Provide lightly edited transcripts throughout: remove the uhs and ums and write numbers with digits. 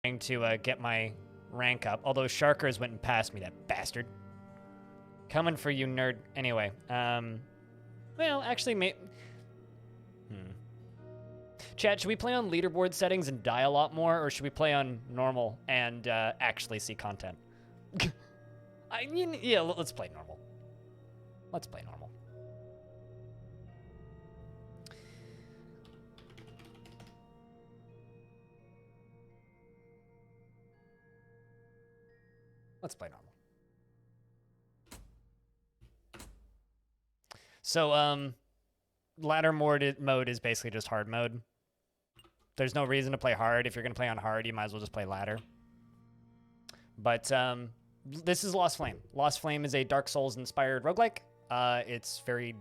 trying to get my rank up. Although Sharkers went and passed me, that bastard. Coming for you, nerd. Anyway, well, actually, Chat, should we play on leaderboard settings and die a lot more, or should we play on normal and actually see content? I mean, yeah, let's play normal. Let's play normal. Let's play normal. So, ladder mode is basically just hard mode. There's no reason to play hard. If you're going to play on hard, you might as well just play ladder. But this is Lost Flame. Lost Flame is a Dark Souls-inspired roguelike. It's very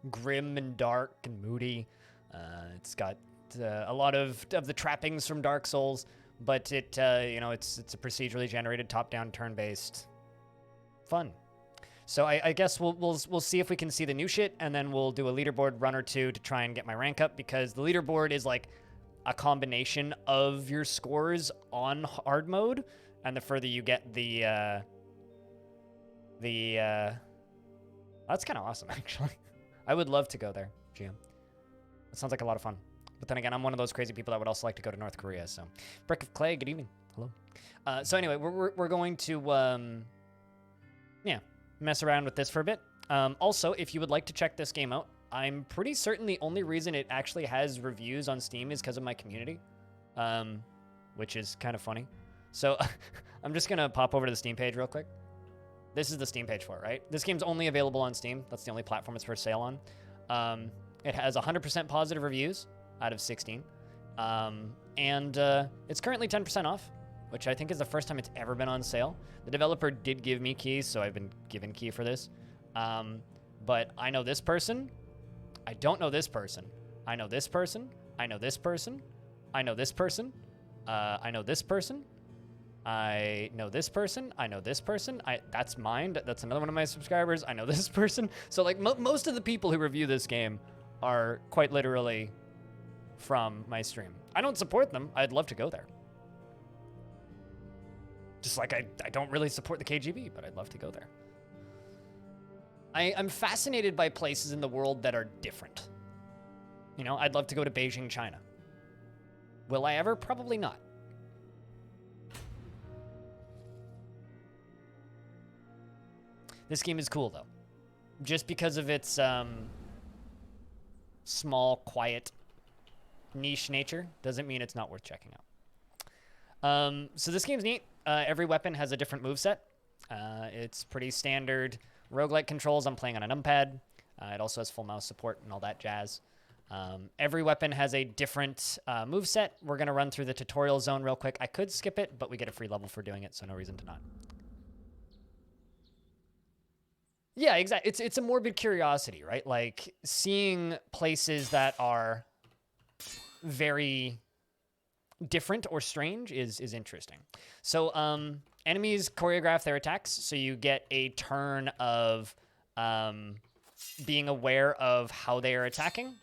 grim and dark and moody. It's got a lot of the trappings from Dark Souls, but it it's a procedurally generated, top-down, turn-based fun. So I guess we'll see if we can see the new shit, and then we'll do a leaderboard run or two to try and get my rank up, because the leaderboard is like a combination of your scores on hard mode, and the further you get, that's kind of awesome, actually. I would love to go there, GM. That sounds like a lot of fun. But then again, I'm one of those crazy people that would also like to go to North Korea, so. Brick of Clay, good evening. Hello. So anyway, we're going to, mess around with this for a bit. Also, if you would like to check this game out, I'm pretty certain the only reason it actually has reviews on Steam is because of my community, which is kind of funny. So I'm just going to pop over to the Steam page real quick. This is the Steam page for it, right? This game's only available on Steam. That's the only platform it's for sale on. It has 100% positive reviews out of 16. And it's currently 10% off, which I think is the first time it's ever been on sale. The developer did give me keys, so I've been given key for this. But I know this person. I don't know this person. I know this person. I know this person. I know this person. I know this person. I know this person. I know this person. That's mine. That's another one of my subscribers. I know this person. So like most of the people who review this game are quite literally from my stream. I don't support them. I'd love to go there. Just like I don't really support the KGB, but I'd love to go there. I'm fascinated by places in the world that are different. You know, I'd love to go to Beijing, China. Will I ever? Probably not. This game is cool, though. Just because of its small, quiet, niche nature doesn't mean it's not worth checking out. So this game's neat. Every weapon has a different moveset. It's pretty standard roguelike controls. I'm playing on a numpad. It also has full mouse support and all that jazz. Every weapon has a different moveset. We're going to run through the tutorial zone real quick. I could skip it, but we get a free level for doing it, so no reason to not. Yeah, exactly. It's a morbid curiosity, right? Like, seeing places that are very different or strange is interesting. So enemies choreograph their attacks, so you get a turn of being aware of how they are attacking.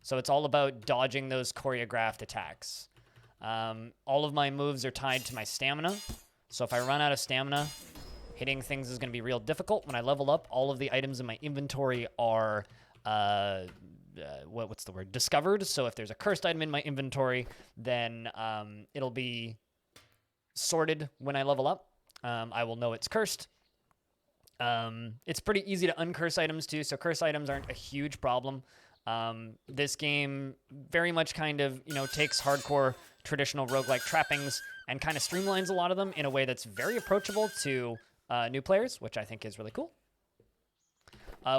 So it's all about dodging those choreographed attacks. All of my moves are tied to my stamina, so if I run out of stamina, hitting things is going to be real difficult. When I level up, all of the items in my inventory are what's the word? Discovered. So if there's a cursed item in my inventory, then it'll be sorted when I level up. I will know it's cursed. It's pretty easy to uncurse items too, so curse items aren't a huge problem. This game very much kind of, takes hardcore traditional roguelike trappings and kind of streamlines a lot of them in a way that's very approachable to new players, which I think is really cool.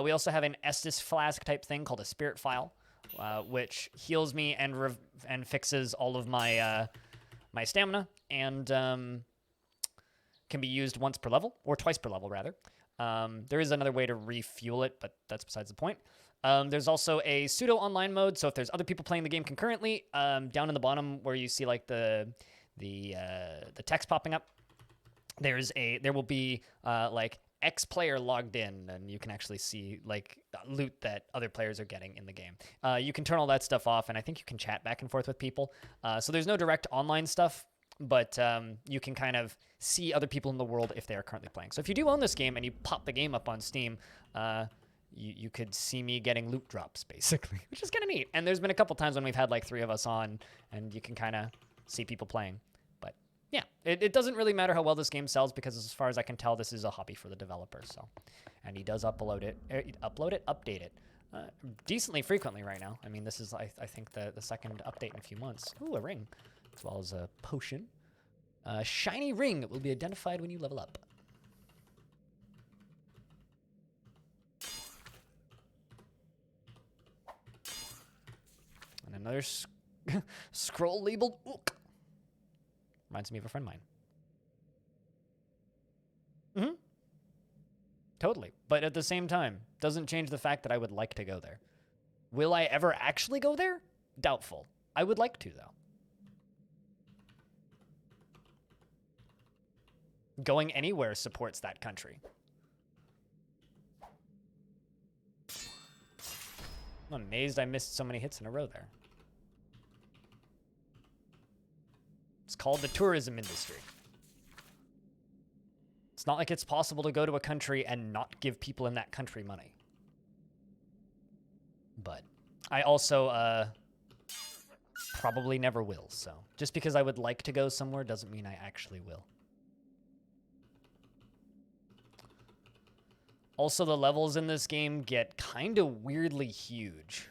We also have an Estus flask type thing called a Spirit File, which heals me and fixes all of my my stamina, and can be used once per level, or twice per level, rather. There is another way to refuel it, but that's besides the point. There's also a pseudo online mode, so if there's other people playing the game concurrently, down in the bottom where you see like the text popping up, there will be like X player logged in, and you can actually see like loot that other players are getting in the game. You can turn all that stuff off, and I think you can chat back and forth with people. So there's no direct online stuff, but you can kind of see other people in the world if they are currently playing. So if you do own this game and you pop the game up on Steam, you could see me getting loot drops, basically, which is kind of neat. And there's been a couple times when we've had like 3 of us on, and you can kind of see people playing. But yeah, it doesn't really matter how well this game sells, because as far as I can tell, this is a hobby for the developer. So, and he does update it decently frequently right now. I mean, this is I think the second update in a few months. Ooh, a ring, as well as a potion. Shiny ring. It will be identified when you level up. And another scroll labeled Ook. Reminds me of a friend of mine. Mm-hmm. Totally. But at the same time, doesn't change the fact that I would like to go there. Will I ever actually go there? Doubtful. I would like to, though. Going anywhere supports that country. I'm amazed I missed so many hits in a row there. It's called the tourism industry. It's not like it's possible to go to a country and not give people in that country money. But I also probably never will, so just because I would like to go somewhere doesn't mean I actually will. Also, the levels in this game get kind of weirdly huge.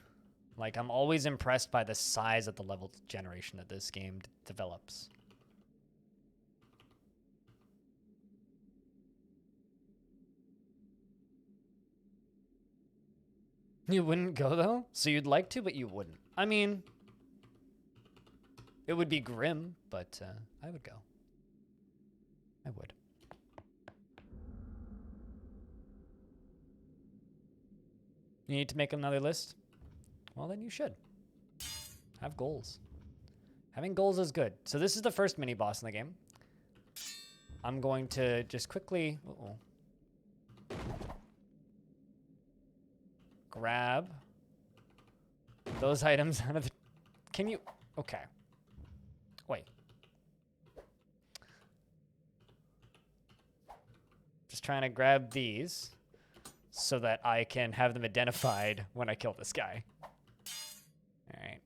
Like, I'm always impressed by the size of the level generation that this game develops. You wouldn't go, though? So you'd like to, but you wouldn't. I mean, it would be grim, but I would go. I would. You need to make another list? Well, then you should. Have goals. Having goals is good. So this is the first mini-boss in the game. I'm going to just quickly... grab those items out of the... Can you... Okay. Wait. Just trying to grab these so that I can have them identified when I kill this guy. All right.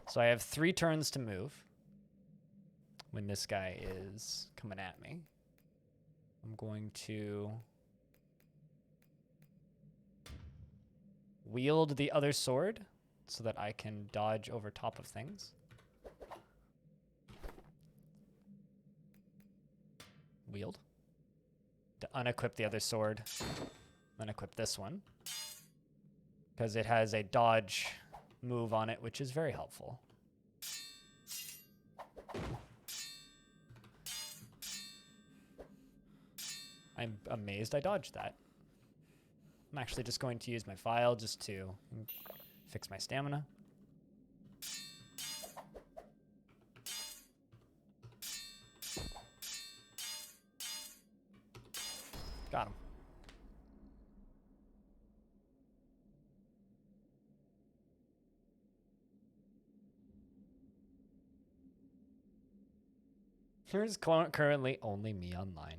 So I have 3 turns to move when this guy is coming at me. I'm going to wield the other sword so that I can dodge over top of things. Wield. To unequip the other sword, then equip this one, because it has a dodge move on it, which is very helpful. I'm amazed I dodged that. I'm actually just going to use my file just to fix my stamina. Got him. There's currently only me online.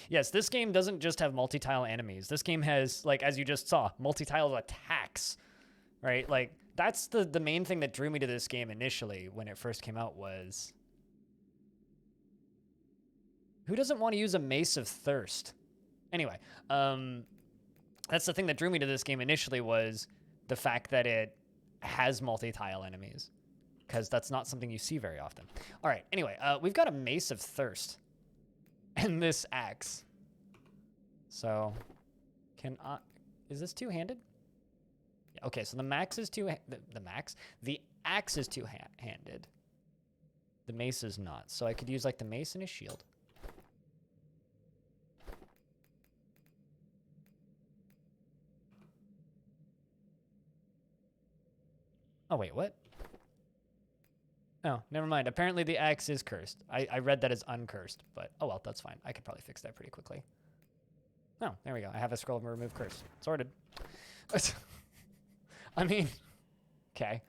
Yes, this game doesn't just have multi-tile enemies. This game has, like, as you just saw, multi-tile attacks, right? Like, that's the main thing that drew me to this game initially when it first came out was... Who doesn't want to use a Mace of Thirst? Anyway, that's the thing that drew me to this game initially was the fact that it has multi-tile enemies, because that's not something you see very often. All right, anyway, we've got a Mace of Thirst and this axe. So, is this two-handed? Yeah, okay, so the axe is two-handed. The mace is not, so I could use like the mace and a shield. Oh, wait, what? Oh, never mind. Apparently the axe is cursed. I read that as uncursed, but oh well, that's fine. I could probably fix that pretty quickly. Oh, there we go. I have a scroll of remove curse. Sorted. I mean, okay.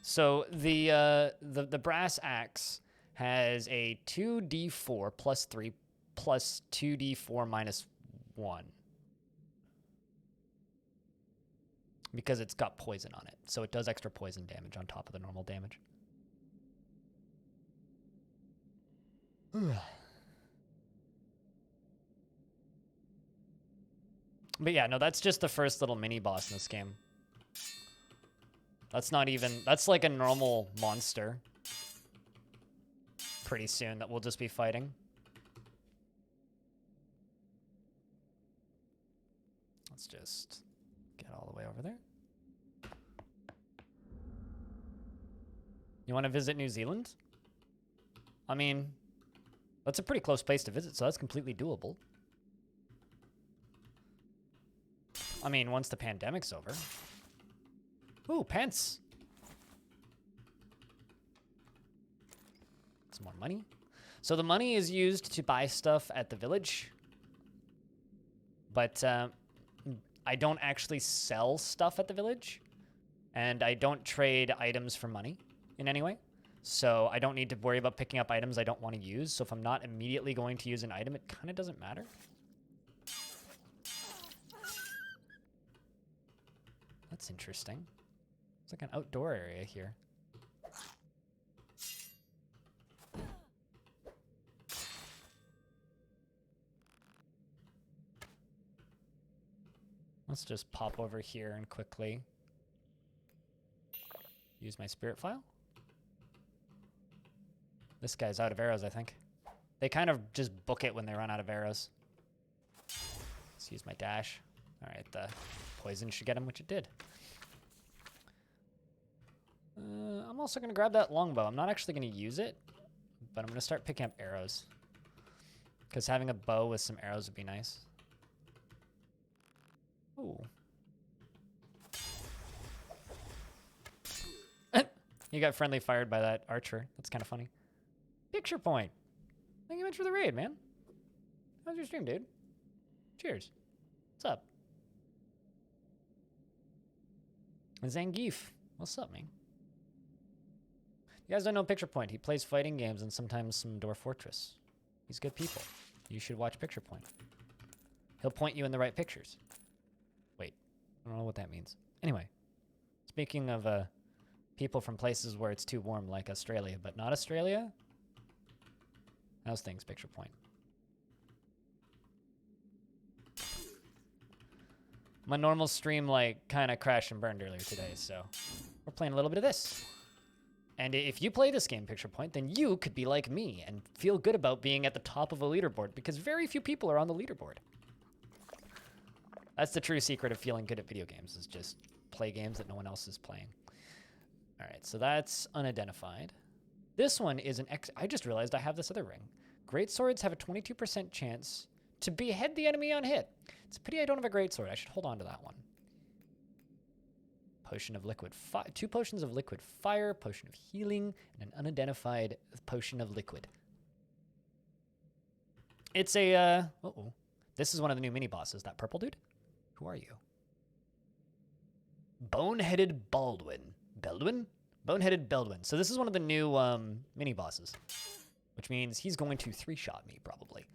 So the brass axe has a 2d4 plus 3 plus 2d4 minus 1. Because it's got poison on it. So it does extra poison damage on top of the normal damage. But yeah, no, that's just the first little mini boss in this game. That's not even, that's like a normal monster. Pretty soon that we'll just be fighting. Let's just get all the way over there. You want to visit New Zealand? I mean, that's a pretty close place to visit, so that's completely doable. I mean, once the pandemic's over. Ooh, pence. Some more money. So the money is used to buy stuff at the village. But I don't actually sell stuff at the village. And I don't trade items for money in any way. So I don't need to worry about picking up items I don't want to use. So if I'm not immediately going to use an item, it kind of doesn't matter. That's interesting. It's like an outdoor area here. Let's just pop over here and quickly use my spirit file. This guy's out of arrows, I think. They kind of just book it when they run out of arrows. Let's use my dash. All right, the poison should get him, which it did. I'm also going to grab that longbow. I'm not actually going to use it, but I'm going to start picking up arrows. Because having a bow with some arrows would be nice. Ooh. You got friendly fired by that archer. That's kind of funny. Picture point. Thank you much for the raid, man. How's your stream, dude? Cheers. What's up? Zangief. What's up, man? You guys don't know Picture Point. He plays fighting games and sometimes some Dwarf Fortress. He's good people. You should watch Picture Point. He'll point you in the right pictures. Wait, I don't know what that means. Anyway, speaking of people from places where it's too warm, like Australia, but not Australia. How's things, Picture Point? My normal stream, like, kind of crashed and burned earlier today, so we're playing a little bit of this. And if you play this game, Picture Point, then you could be like me and feel good about being at the top of a leaderboard, because very few people are on the leaderboard. That's the true secret of feeling good at video games, is just play games that no one else is playing. All right, so that's unidentified. This one is an I just realized I have this other ring. Great swords have a 22% chance to behead the enemy on hit. It's a pity I don't have a great sword. I should hold on to that one. Potion of liquid fire, 2 potions of liquid fire, potion of healing, and an unidentified potion of liquid. It's a, uh-oh. This is one of the new mini bosses, that purple dude. Who are you? Boneheaded Baldwin. Beldwin? Boneheaded Beldwin. So this is one of the new mini bosses, which means he's going to 3-shot me, probably.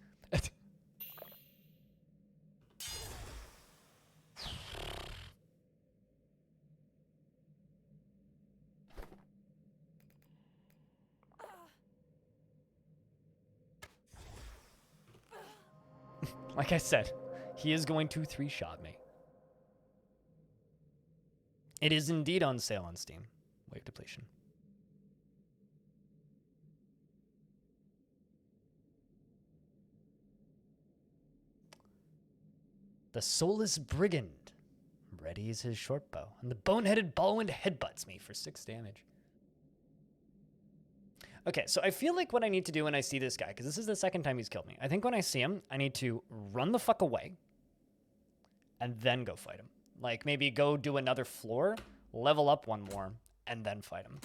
Like I said, he is going to 3-shot me. It is indeed on sale on Steam. Wave depletion. The Soulless Brigand readies his short bow, and the Boneheaded Baldwin headbutts me for 6 damage. Okay, so I feel like what I need to do when I see this guy, because this is the second time he's killed me, I think when I see him, I need to run the fuck away and then go fight him. Like, maybe go do another floor, level up one more, and then fight him.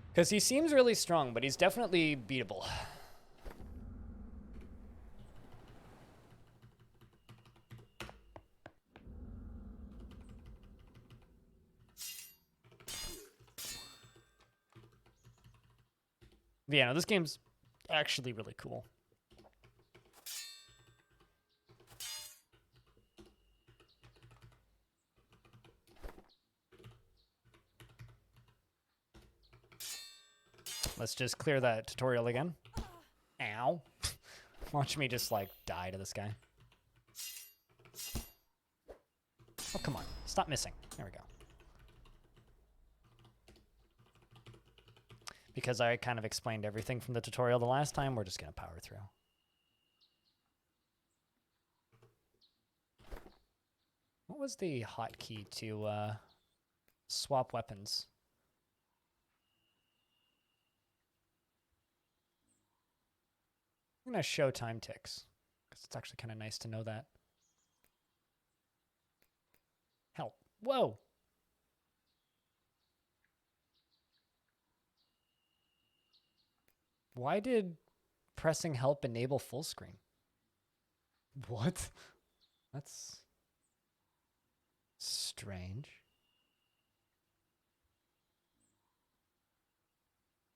Because he seems really strong, but he's definitely beatable. But yeah, no, this game's actually really cool. Let's just clear that tutorial again. Ow. Watch me just, like, die to this guy. Oh, come on. Stop missing. There we go. Because I kind of explained everything from the tutorial the last time, we're just going to power through. What was the hotkey to swap weapons? I'm going to show time ticks, because it's actually kind of nice to know that. Help. Whoa! Why did pressing help enable full screen? What? That's strange.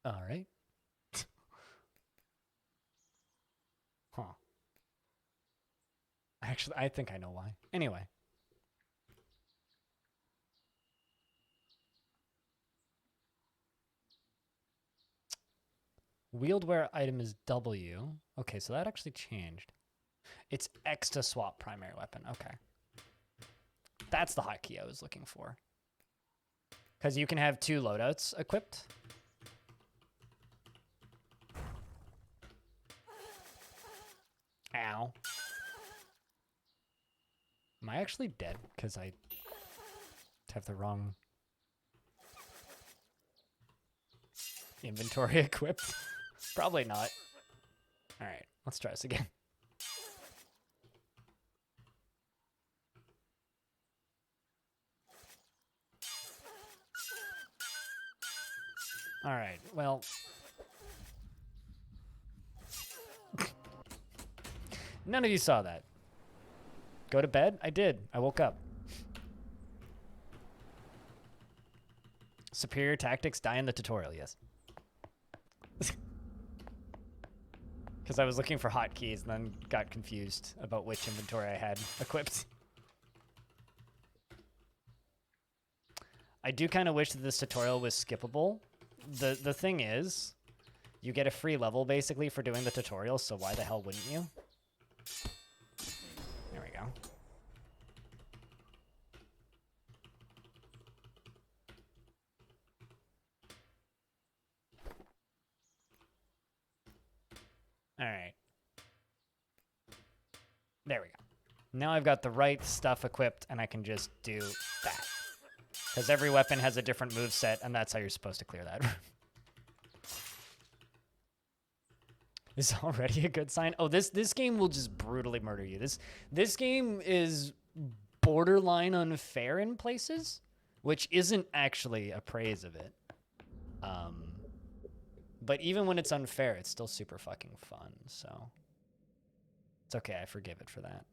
All right. Huh. Actually, I think I know why. Anyway. Wield where item is W. Okay, so that actually changed. It's X to swap primary weapon. Okay. That's the hotkey I was looking for. Because you can have 2 loadouts equipped. Ow. Am I actually dead? Because I have the wrong inventory equipped. Probably not. All right, let's try this again. All right, well. None of you saw that. Go to bed? I did. I woke up. Superior tactics die in the tutorial, yes. Because I was looking for hotkeys and then got confused about which inventory I had equipped. I do kind of wish that this tutorial was skippable. The thing is, you get a free level basically for doing the tutorial, so why the hell wouldn't you? There we go. All right. There we go. Now I've got the right stuff equipped, and I can just do that. Because every weapon has a different moveset, and that's how you're supposed to clear that. Is already a good sign. Oh, this game will just brutally murder you. This game is borderline unfair in places, which isn't actually a praise of it. But even when it's unfair, it's still super fucking fun, so it's okay, I forgive it for that.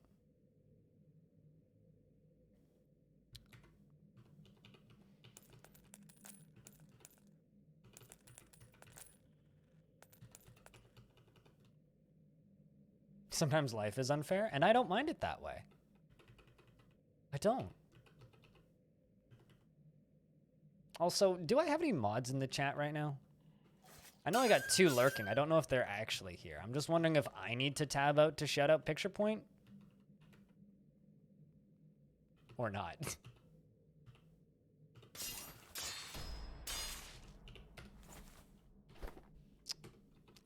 Sometimes life is unfair, and I don't mind it that way. I don't. Also, do I have any mods in the chat right now? I know I got 2 lurking. I don't know if they're actually here. I'm just wondering if I need to tab out to shout out Picture Point. Or not.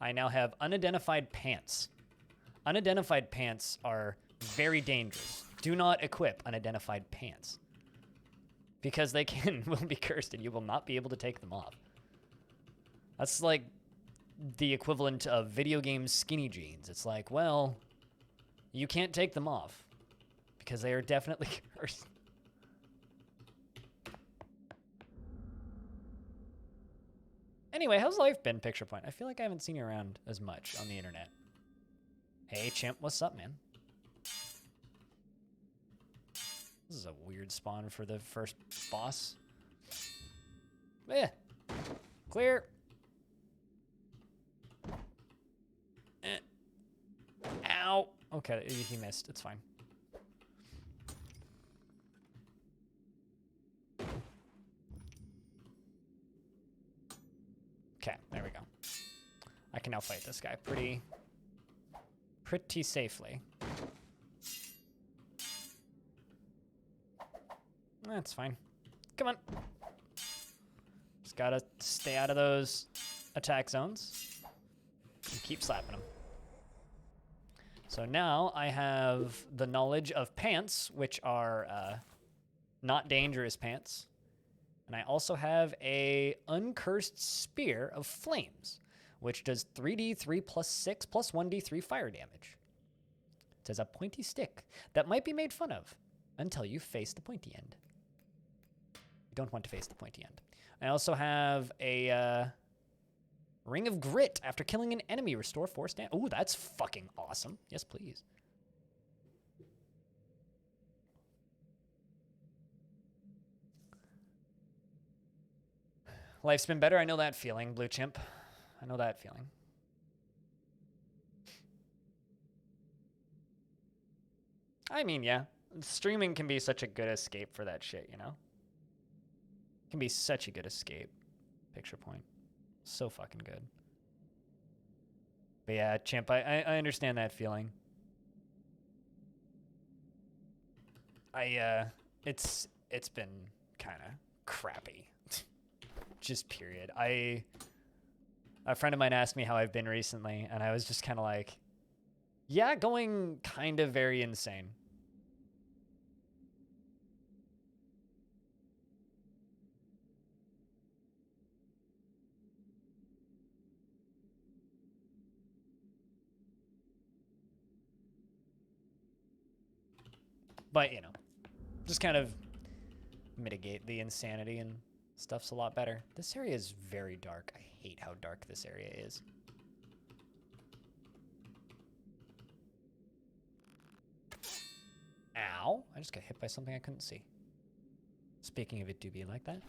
I now have unidentified pants. Unidentified pants are very dangerous. Do not equip unidentified pants. Because they will be cursed and you will not be able to take them off. That's like the equivalent of video game skinny jeans. It's like, well, you can't take them off because they are definitely cursed. Anyway, how's life been, Picture Point? I feel like I haven't seen you around as much on the internet. Hey, Chimp, what's up, man? This is a weird spawn for the first boss. Eh. Clear. Eh. Ow. Okay, he missed. It's fine. Okay, there we go. I can now fight this guy pretty safely. That's fine. Come on. Just gotta stay out of those attack zones and keep slapping them. So now I have the knowledge of pants, which are not dangerous pants. And I also have a uncursed spear of flames, which does 3d3 plus 6 plus 1d3 fire damage. It says a pointy stick that might be made fun of until you face the pointy end. You don't want to face the pointy end. I also have a ring of grit. After killing an enemy, restore 4 stamina. Ooh, that's fucking awesome. Yes, please. Life's been better. I know that feeling, Blue Chimp. I know that feeling. I mean, yeah. Streaming can be such a good escape for that shit, you know? It can be such a good escape. Picture Point. So fucking good. But yeah, Chimp, I understand that feeling. It's been kind of crappy. Just period. A friend of mine asked me how I've been recently, and I was just kind of like, yeah, going kind of very insane. But, you know, just kind of mitigate the insanity and stuff's a lot better. This area is very dark. I hate how dark this area is. Ow. I just got hit by something I couldn't see. Speaking of it do be like that.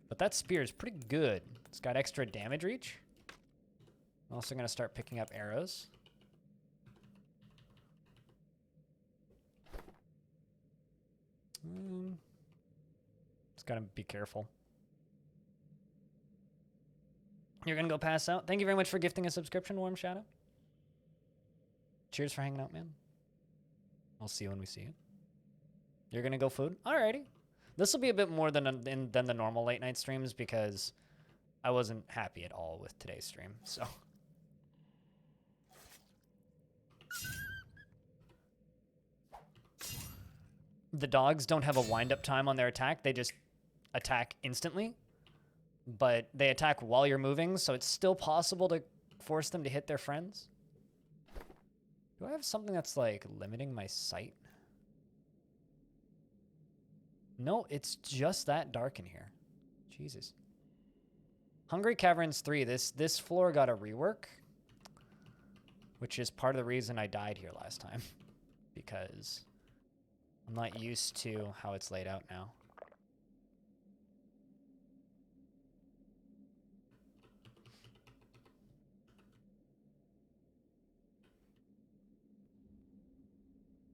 But that spear is pretty good. It's got extra damage reach. I'm also going to start picking up arrows. Just gotta be careful. You're gonna go pass out? Thank you very much for gifting a subscription, Warm Shadow. Cheers for hanging out, man. I'll see you when we see you. You're gonna go food? Alrighty. This will be a bit more than the normal late night streams because I wasn't happy at all with today's stream, so. The dogs don't have a wind-up time on their attack. They just attack instantly. But they attack while you're moving, so it's still possible to force them to hit their friends. Do I have something that's, like, limiting my sight? No, it's just that dark in here. Jesus. Hungry Caverns 3. This floor got a rework, which is part of the reason I died here last time. Because I'm not used to how it's laid out now.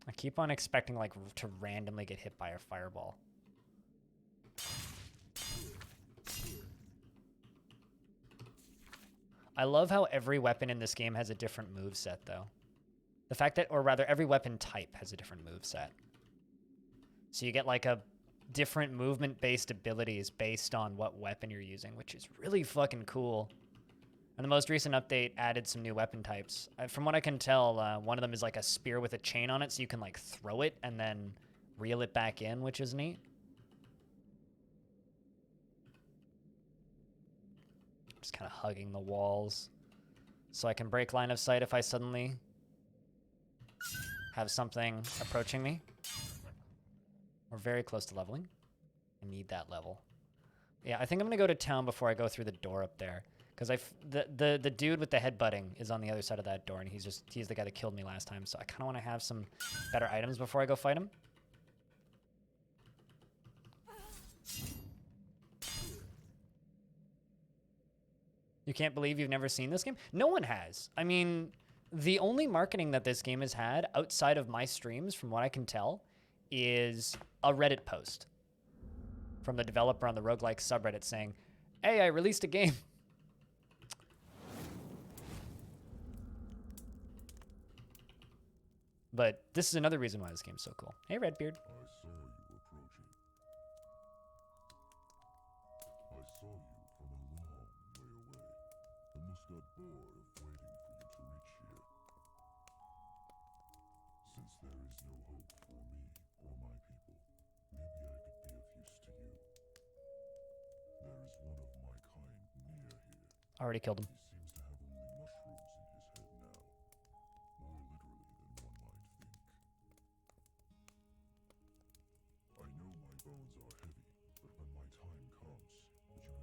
I keep on expecting, like, to randomly get hit by a fireball. I love how every weapon in this game has a different moveset, though. The fact that, or rather, every weapon type has a different moveset. So you get, like, a different movement-based abilities based on what weapon you're using, which is really fucking cool. And the most recent update added some new weapon types. From what I can tell, one of them is like a spear with a chain on it, so you can like throw it and then reel it back in, which is neat. Just kind of hugging the walls. so I can break line of sight if I suddenly have something approaching me. We're very close to leveling. I need that level. Yeah, I think I'm gonna go to town before I go through the door up there, because the dude with the headbutting is on the other side of that door, and he's the guy that killed me last time. So I kind of want to have some better items before I go fight him. You can't believe you've never seen this game? No one has. I mean, the only marketing that this game has had outside of my streams, from what I can tell, is a Reddit post from the developer on the roguelike subreddit saying, "Hey, I released a game." But this is another reason why this game's so cool. Hey, Redbeard. I saw you approaching. I saw you from a long way away, and must got bored of waiting for you to reach here. Since there is no hope for me or my people, maybe I could be of use to you. There is one of my kind near here. Already killed him. He seems to have only mushrooms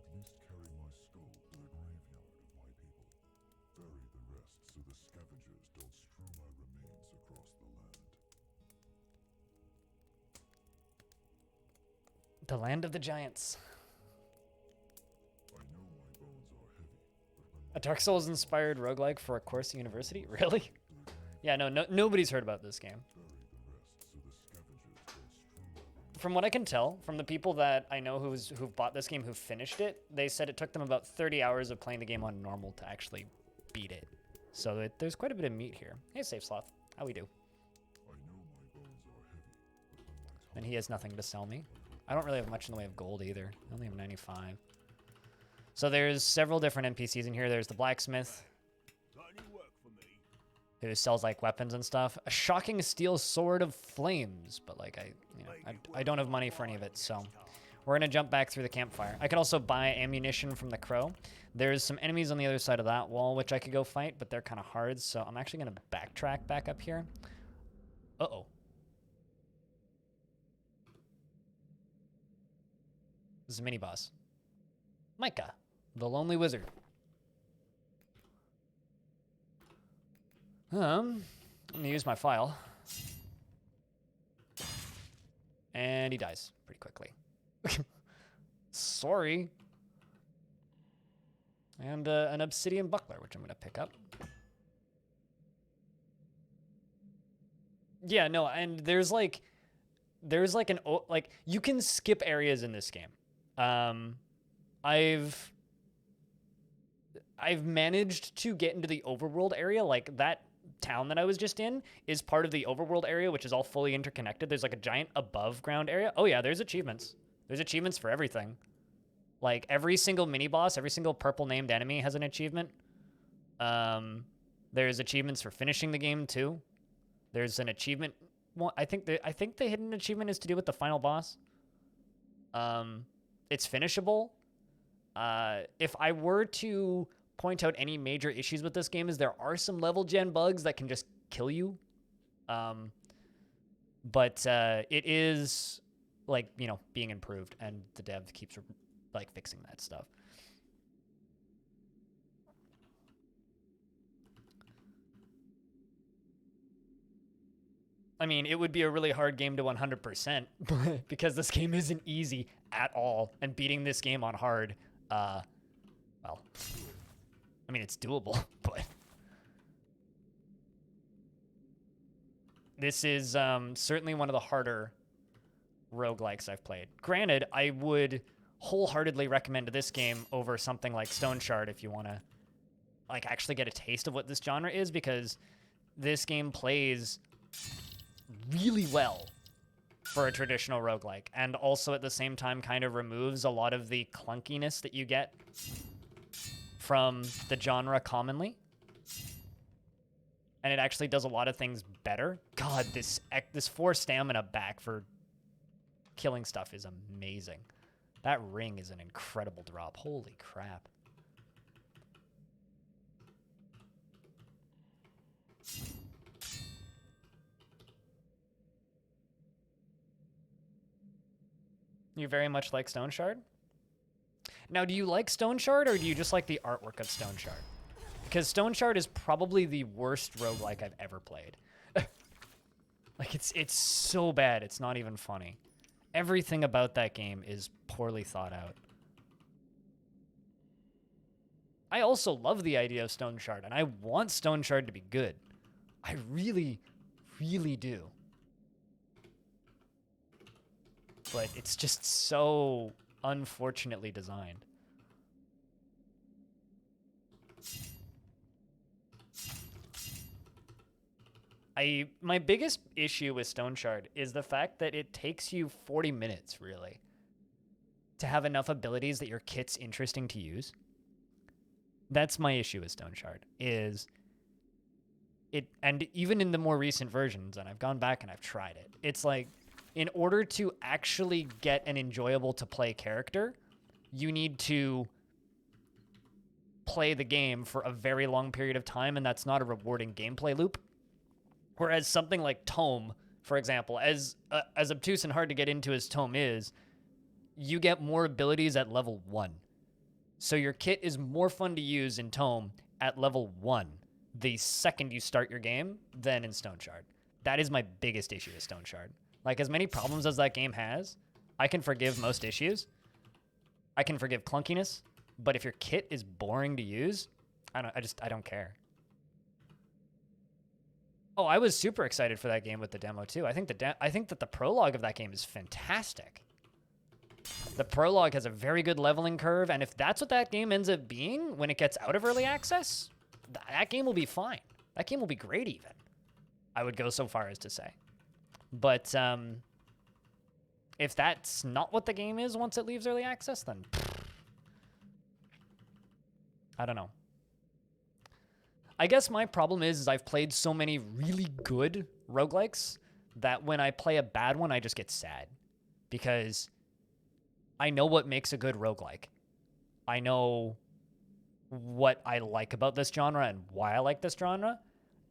in his head now, more literally than one might think. I know my bones are heavy, but when my time comes, would you at least carry my skull to the graveyard of my people? Bury the rest so the scavengers don't strew my remains across the land. The land of the giants. I know my bones are heavy, but when A Dark Souls-inspired roguelike for a course at university? Really? Yeah, nobody's heard about this game. bury the rest so the scavengers don't strew my remains. From what I can tell, from the people that I know who've bought this game, who finished it, they said it took them about 30 hours of playing the game on normal to actually beat it. So there's quite a bit of meat here. Hey, Safe Sloth. How we do? I know my bones are heavy, but when my time And he has nothing to sell me. I don't really have much in the way of gold either. I only have 95. So there's several different NPCs in here. There's the blacksmith, who sells like weapons and stuff. A shocking steel sword of flames, but like I don't have money for any of it, so we're gonna jump back through the campfire. I can also buy ammunition from the crow. There's some enemies on the other side of that wall which I could go fight, but they're kind of hard, so I'm actually gonna backtrack back up here. Uh-oh. This is a mini boss. Micah, the lonely wizard. I'm gonna use my file. And he dies pretty quickly. Sorry. And an obsidian buckler, which I'm gonna pick up. Yeah, no, and there's like you can skip areas in this game. I've managed to get into the overworld area. Like that town that I was just in is part of the overworld area, which is all fully interconnected. There's like a giant above ground area. Oh yeah, there's achievements. There's achievements for everything. Like every single mini boss, every single purple named enemy has an achievement. There's achievements for finishing the game too. There's an achievement. Well, I think the hidden achievement is to do with the final boss. It's finishable. If I were to point out any major issues with this game, is there are some level gen bugs that can just kill you. But it is like, being improved, and the dev keeps like fixing that stuff. I mean, it would be a really hard game to 100% because this game isn't easy at all, and beating this game on hard, well, I mean, it's doable, but this is certainly one of the harder roguelikes I've played. Granted, I would wholeheartedly recommend this game over something like Stone Shard if you want to like actually get a taste of what this genre is, because this game plays really well for a traditional roguelike, and also at the same time kind of removes a lot of the clunkiness that you get from the genre commonly. And it actually does a lot of things better. God, this 4 stamina back for killing stuff is amazing. That ring is an incredible drop. Holy crap. You very much like Stone Shard? Now, do you like Stone Shard, or do you just like the artwork of Stone Shard? Because Stone Shard is probably the worst roguelike I've ever played. Like, it's so bad, it's not even funny. Everything about that game is poorly thought out. I also love the idea of Stone Shard, and I want Stone Shard to be good. I really, really do. But it's just so unfortunately designed. My biggest issue with Stone Shard is the fact that it takes you 40 minutes, really, to have enough abilities that your kit's interesting to use. That's my issue with Stone Shard, is it, and even in the more recent versions, and I've gone back and I've tried it, it's like, in order to actually get an enjoyable to play character, you need to play the game for a very long period of time, and that's not a rewarding gameplay loop. Whereas something like Tome, for example, as obtuse and hard to get into as Tome is, you get more abilities at level 1. So your kit is more fun to use in Tome at level 1 the second you start your game than in Stone Shard. That is my biggest issue with Stone Shard. Like, as many problems as that game has, I can forgive most issues. I can forgive clunkiness, but if your kit is boring to use, I don't care. Oh, I was super excited for that game with the demo too. I think that the prologue of that game is fantastic. The prologue has a very good leveling curve, and if that's what that game ends up being when it gets out of early access, that game will be fine. That game will be great even. I would go so far as to say. But if that's not what the game is once it leaves early access, then I don't know. I guess my problem is I've played so many really good roguelikes that when I play a bad one, I just get sad. Because I know what makes a good roguelike. I know what I like about this genre and why I like this genre.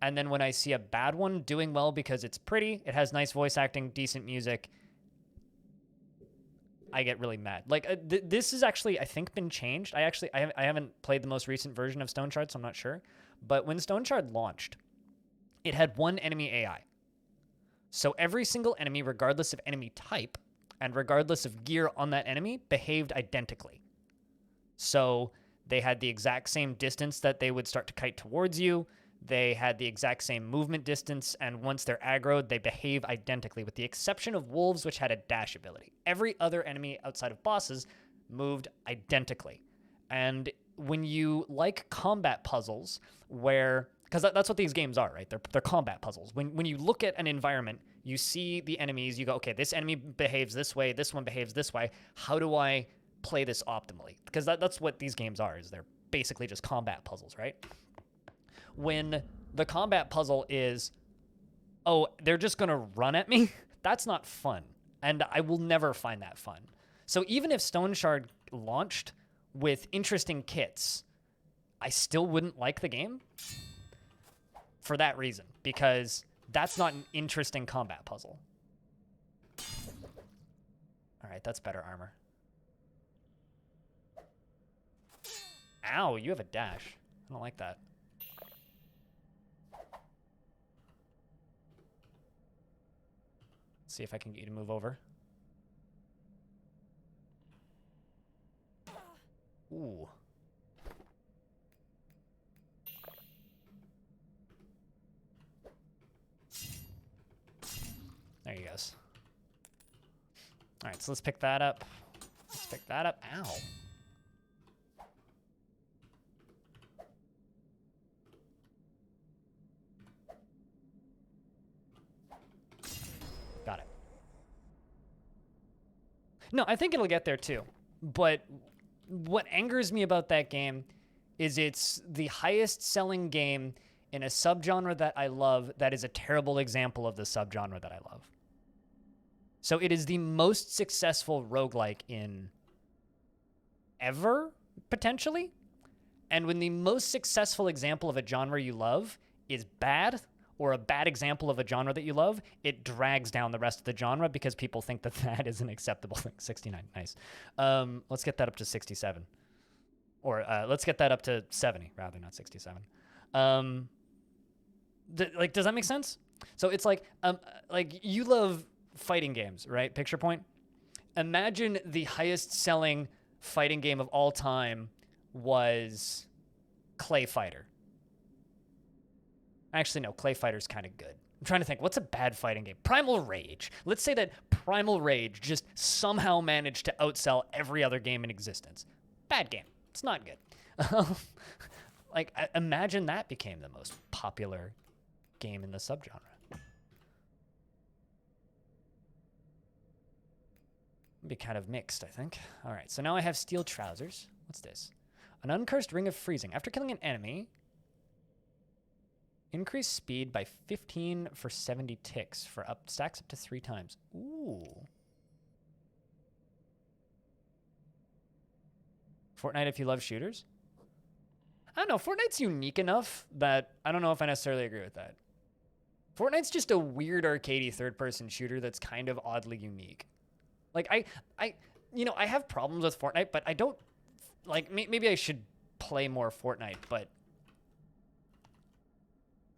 And then when I see a bad one doing well because it's pretty, it has nice voice acting, decent music, I get really mad. Like, this has actually, I think, been changed. I haven't played the most recent version of Stone Shard, so I'm not sure. But when Stone Shard launched, it had one enemy AI. So every single enemy, regardless of enemy type, and regardless of gear on that enemy, behaved identically. So they had the exact same distance that they would start to kite towards you. They had the exact same movement distance, and once they're aggroed, they behave identically, with the exception of wolves, which had a dash ability. Every other enemy outside of bosses moved identically. And when you like combat puzzles, where, because that's what these games are, right? They're combat puzzles. When you look at an environment, you see the enemies, you go, okay, this enemy behaves this way, this one behaves this way. How do I play this optimally? Because that's what these games are, is they're basically just combat puzzles, right? When the combat puzzle is, oh, they're just going to run at me, that's not fun. And I will never find that fun. So even if Stone Shard launched with interesting kits, I still wouldn't like the game for that reason, because that's not an interesting combat puzzle. All right, that's better armor. Ow, you have a dash. I don't like that. See if I can get you to move over. Ooh. There he goes. All right, so let's pick that up. Let's pick that up. Ow. Got it. No, I think it'll get there too. But what angers me about that game is it's the highest selling game in a subgenre that I love that is a terrible example of the subgenre that I love. So it is the most successful roguelike in ever, potentially. And when the most successful example of a genre you love is bad or a bad example of a genre that you love, it drags down the rest of the genre because people think that that is an acceptable thing. 69, nice. Let's get that up to 67. Or let's get that up to 70, rather, not 67. Does that make sense? So it's like you love fighting games, right? Picture point. Imagine the highest selling fighting game of all time was Clay Fighter. Actually, no, Clay Fighter's kind of good. I'm trying to think, what's a bad fighting game? Primal Rage. Let's say that Primal Rage just somehow managed to outsell every other game in existence. Bad game. It's not good. Imagine that became the most popular game in the subgenre. It'd be kind of mixed, I think. All right, so now I have Steel Trousers. What's this? An Uncursed Ring of Freezing. After killing an enemy, increase speed by 15 for 70 ticks for stacks up to 3 times. Ooh. Fortnite if you love shooters? I don't know. Fortnite's unique enough that I don't know if I necessarily agree with that. Fortnite's just a weird arcadey third-person shooter that's kind of oddly unique. Like, I have problems with Fortnite, but I don't, like, maybe I should play more Fortnite, but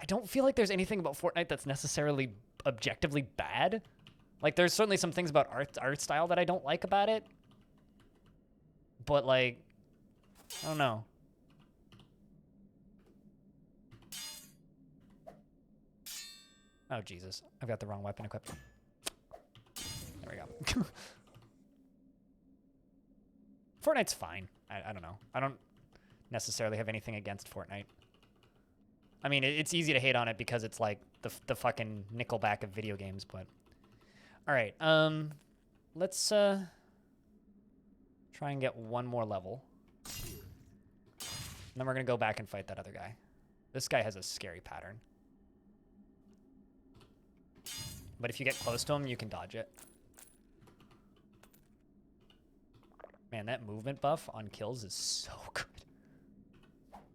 I don't feel like there's anything about Fortnite that's necessarily objectively bad. Like, there's certainly some things about art style that I don't like about it, but, like, I don't know. Oh, Jesus. I've got the wrong weapon equipped. There we go. Fortnite's fine. I don't know. I don't necessarily have anything against Fortnite. I mean, it's easy to hate on it because it's like the fucking Nickelback of video games, but... Alright, let's try and get one more level. And then we're gonna go back and fight that other guy. This guy has a scary pattern. But if you get close to him, you can dodge it. Man, that movement buff on kills is so good.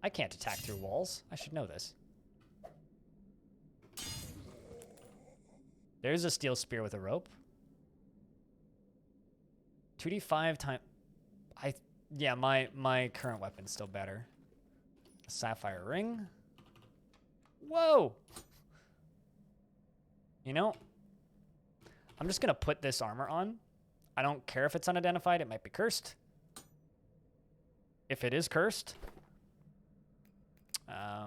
I can't attack through walls. I should know this. There's a steel spear with a rope. 2d5 time... Yeah, my current weapon's still better. A sapphire ring. Whoa! You know, I'm just going to put this armor on. I don't care if it's unidentified. It might be cursed. If it is cursed, I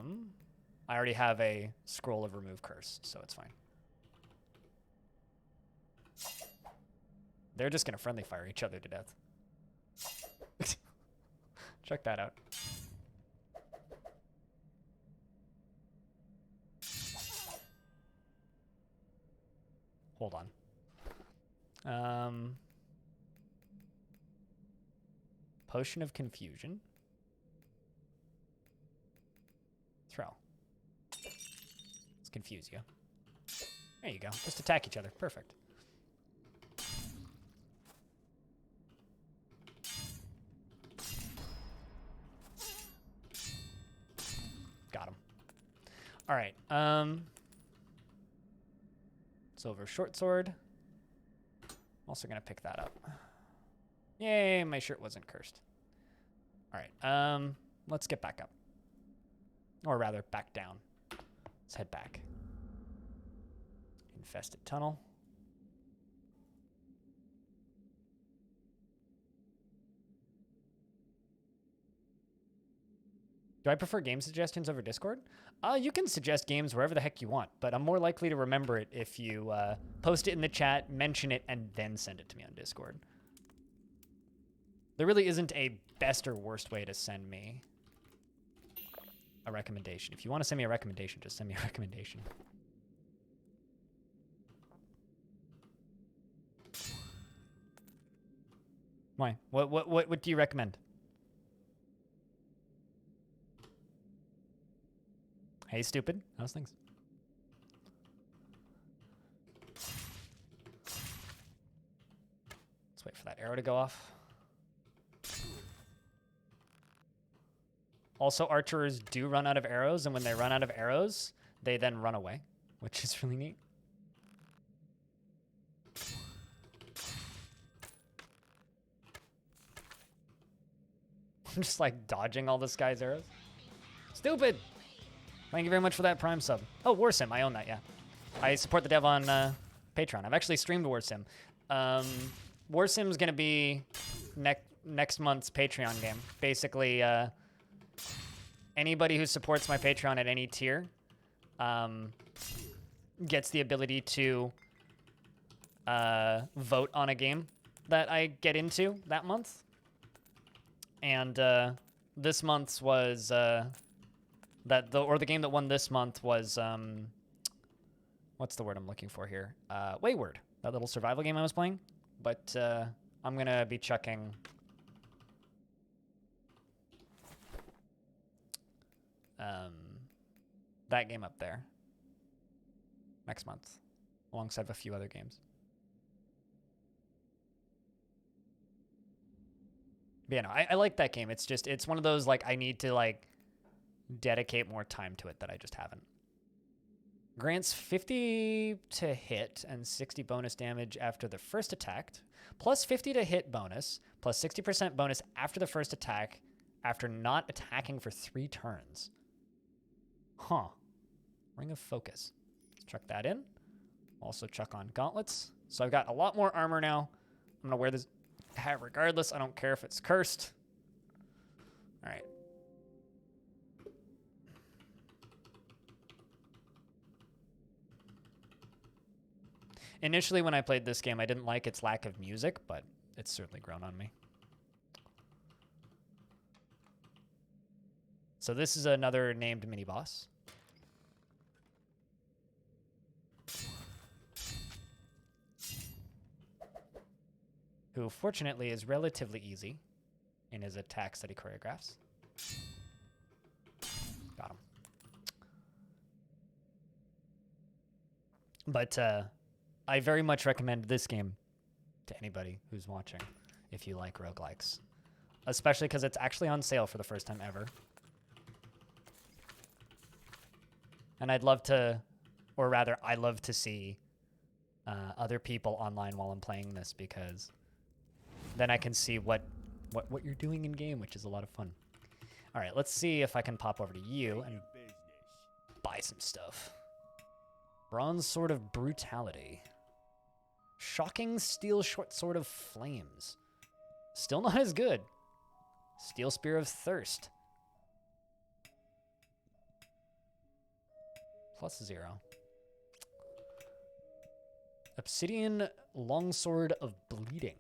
already have a scroll of remove curse, so it's fine. They're just going to friendly fire each other to death. Check that out. Hold on. Potion of Confusion. Throw. Let's confuse you. There you go. Just attack each other. Perfect. Got him. All right. Silver short sword. I'm also going to pick that up. Yay, my shirt wasn't cursed. All right, let's get back up. Or rather, back down. Let's head back. Infested tunnel. Do I prefer game suggestions over Discord? You can suggest games wherever the heck you want, but I'm more likely to remember it if you post it in the chat, mention it, and then send it to me on Discord. There really isn't a best or worst way to send me a recommendation. If you want to send me a recommendation, just send me a recommendation. Why? What do you recommend? Hey, stupid. How's things? Let's wait for that arrow to go off. Also, archers do run out of arrows, and when they run out of arrows, they then run away, which is really neat. I'm just like dodging all this guy's arrows. Stupid! Thank you very much for that Prime sub. Oh, War Sim, I own that, yeah. I support the dev on Patreon. I've actually streamed War Sim. War Sim's gonna be next month's Patreon game. Basically, anybody who supports my Patreon at any tier gets the ability to vote on a game that I get into that month. And this month's was the game that won this month was what's the word I'm looking for here? Wayward, that little survival game I was playing. But I'm gonna be chucking that game up there next month, alongside a few other games. But yeah, no, I like that game. It's one of those, like, I need to, like, dedicate more time to it that I just haven't. Grants 50 to hit and 60 bonus damage after the first attack, plus 50 to hit bonus, plus 60% bonus after the first attack after not attacking for 3 turns. Huh. Ring of Focus. Let's chuck that in. Also chuck on gauntlets. So I've got a lot more armor now. I'm going to wear this hat regardless. I don't care if it's cursed. All right. Initially, when I played this game, I didn't like its lack of music, but it's certainly grown on me. So this is another named mini-boss. Who, fortunately, is relatively easy in his attacks that he choreographs. Got him. But I very much recommend this game to anybody who's watching if you like roguelikes. Especially because it's actually on sale for the first time ever. And I'd love to, or rather, I love to see other people online while I'm playing this, because then I can see what you're doing in game, which is a lot of fun. All right, let's see if I can pop over to you and buy some stuff. Bronze Sword of Brutality. Shocking Steel Short Sword of Flames. Still not as good. Steel Spear of Thirst. +0. Obsidian Longsword of Bleeding.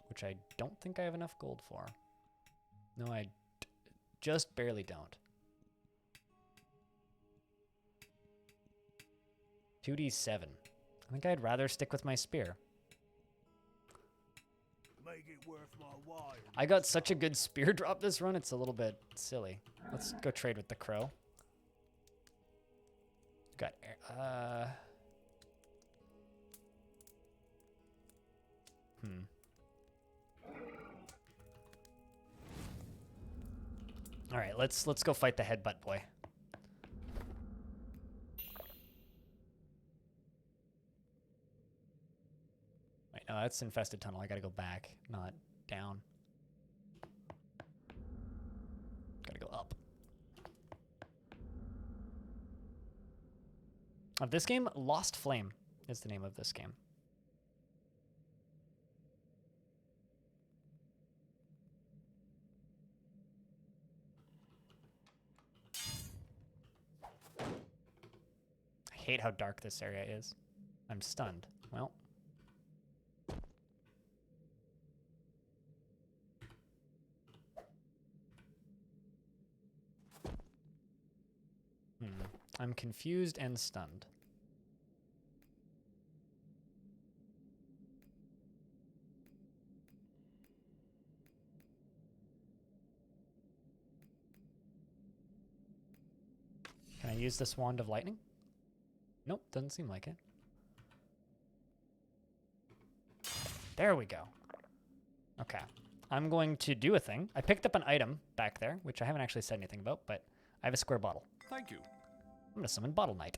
Which I don't think I have enough gold for. No, I just barely don't. 2d7. I think I'd rather stick with my spear. Make it worth my while. I got such a good spear drop this run, it's a little bit silly. Let's go trade with the crow. Got All right, let's go fight the headbutt boy. Wait, no, that's infested tunnel. I gotta go back, not down. Gotta go up. Of this game, Lost Flame is the name of this game. I hate how dark this area is. I'm stunned. Well. I'm confused and stunned. Can I use this wand of lightning? Nope, doesn't seem like it. There we go. Okay. I'm going to do a thing. I picked up an item back there, which I haven't actually said anything about, but I have a square bottle. Thank you. I'm gonna summon Bottle Knight.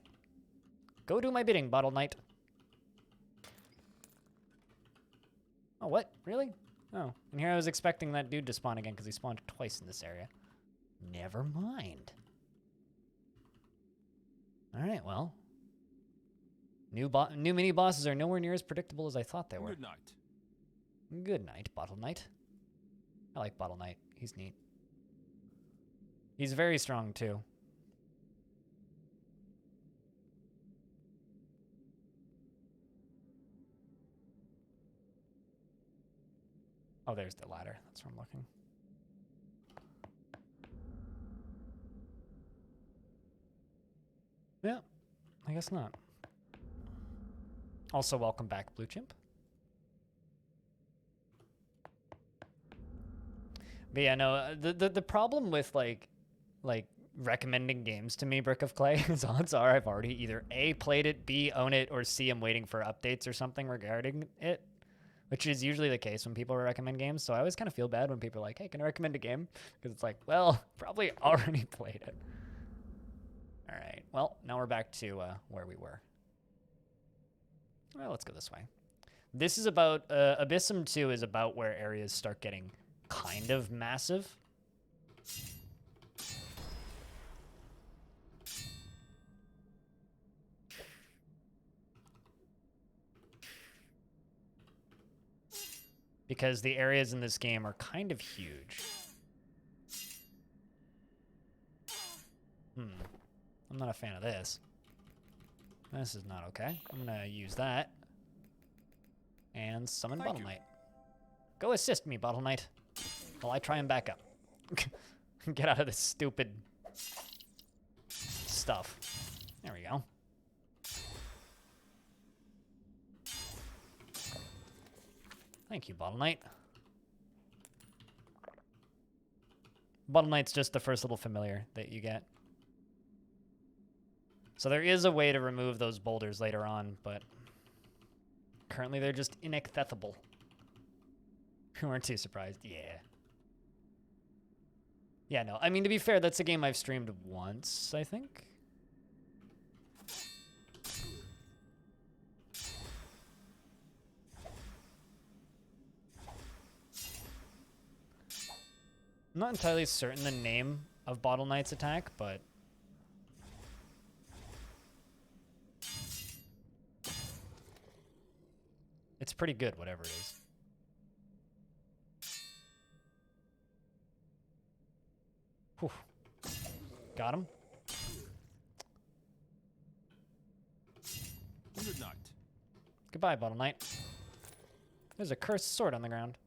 Go do my bidding, Bottle Knight. Oh, what? Really? Oh, and here I was expecting that dude to spawn again because he spawned twice in this area. Never mind. All right, well. New mini bosses are nowhere near as predictable as I thought they were. Good night. Good night, Bottle Knight. I like Bottle Knight. He's neat. He's very strong, too. Oh, there's the ladder. That's where I'm looking. Yeah, I guess not. Also, welcome back, Blue Chimp. But yeah, no, the problem with like recommending games to me, Brick of Clay, is odds are I've already either A, played it, B, own it, or C, I'm waiting for updates or something regarding it, which is usually the case when people recommend games. So I always kind of feel bad when people are like, hey, can I recommend a game? Because it's like, well, probably already played it. All right, well, now we're back to where we were. Well, let's go this way. This is about, Abyssum 2 is about where areas start getting kind of massive. Because the areas in this game are kind of huge. I'm not a fan of this. This is not okay. I'm gonna use that. And summon Bottle Knight. Go assist me, Bottle Knight, while I try and back up. Get out of this stupid stuff. There we go. Thank you, Bottle Knight. Bottle Knight's just the first little familiar that you get. So there is a way to remove those boulders later on, but currently they're just inaccessible. We weren't too surprised. Yeah. Yeah, no. I mean, to be fair, that's a game I've streamed once, I think. I'm not entirely certain the name of Bottle Knight's attack, but it's pretty good, whatever it is. Whew. Got him. Good night. Goodbye, Bottle Knight. There's a cursed sword on the ground.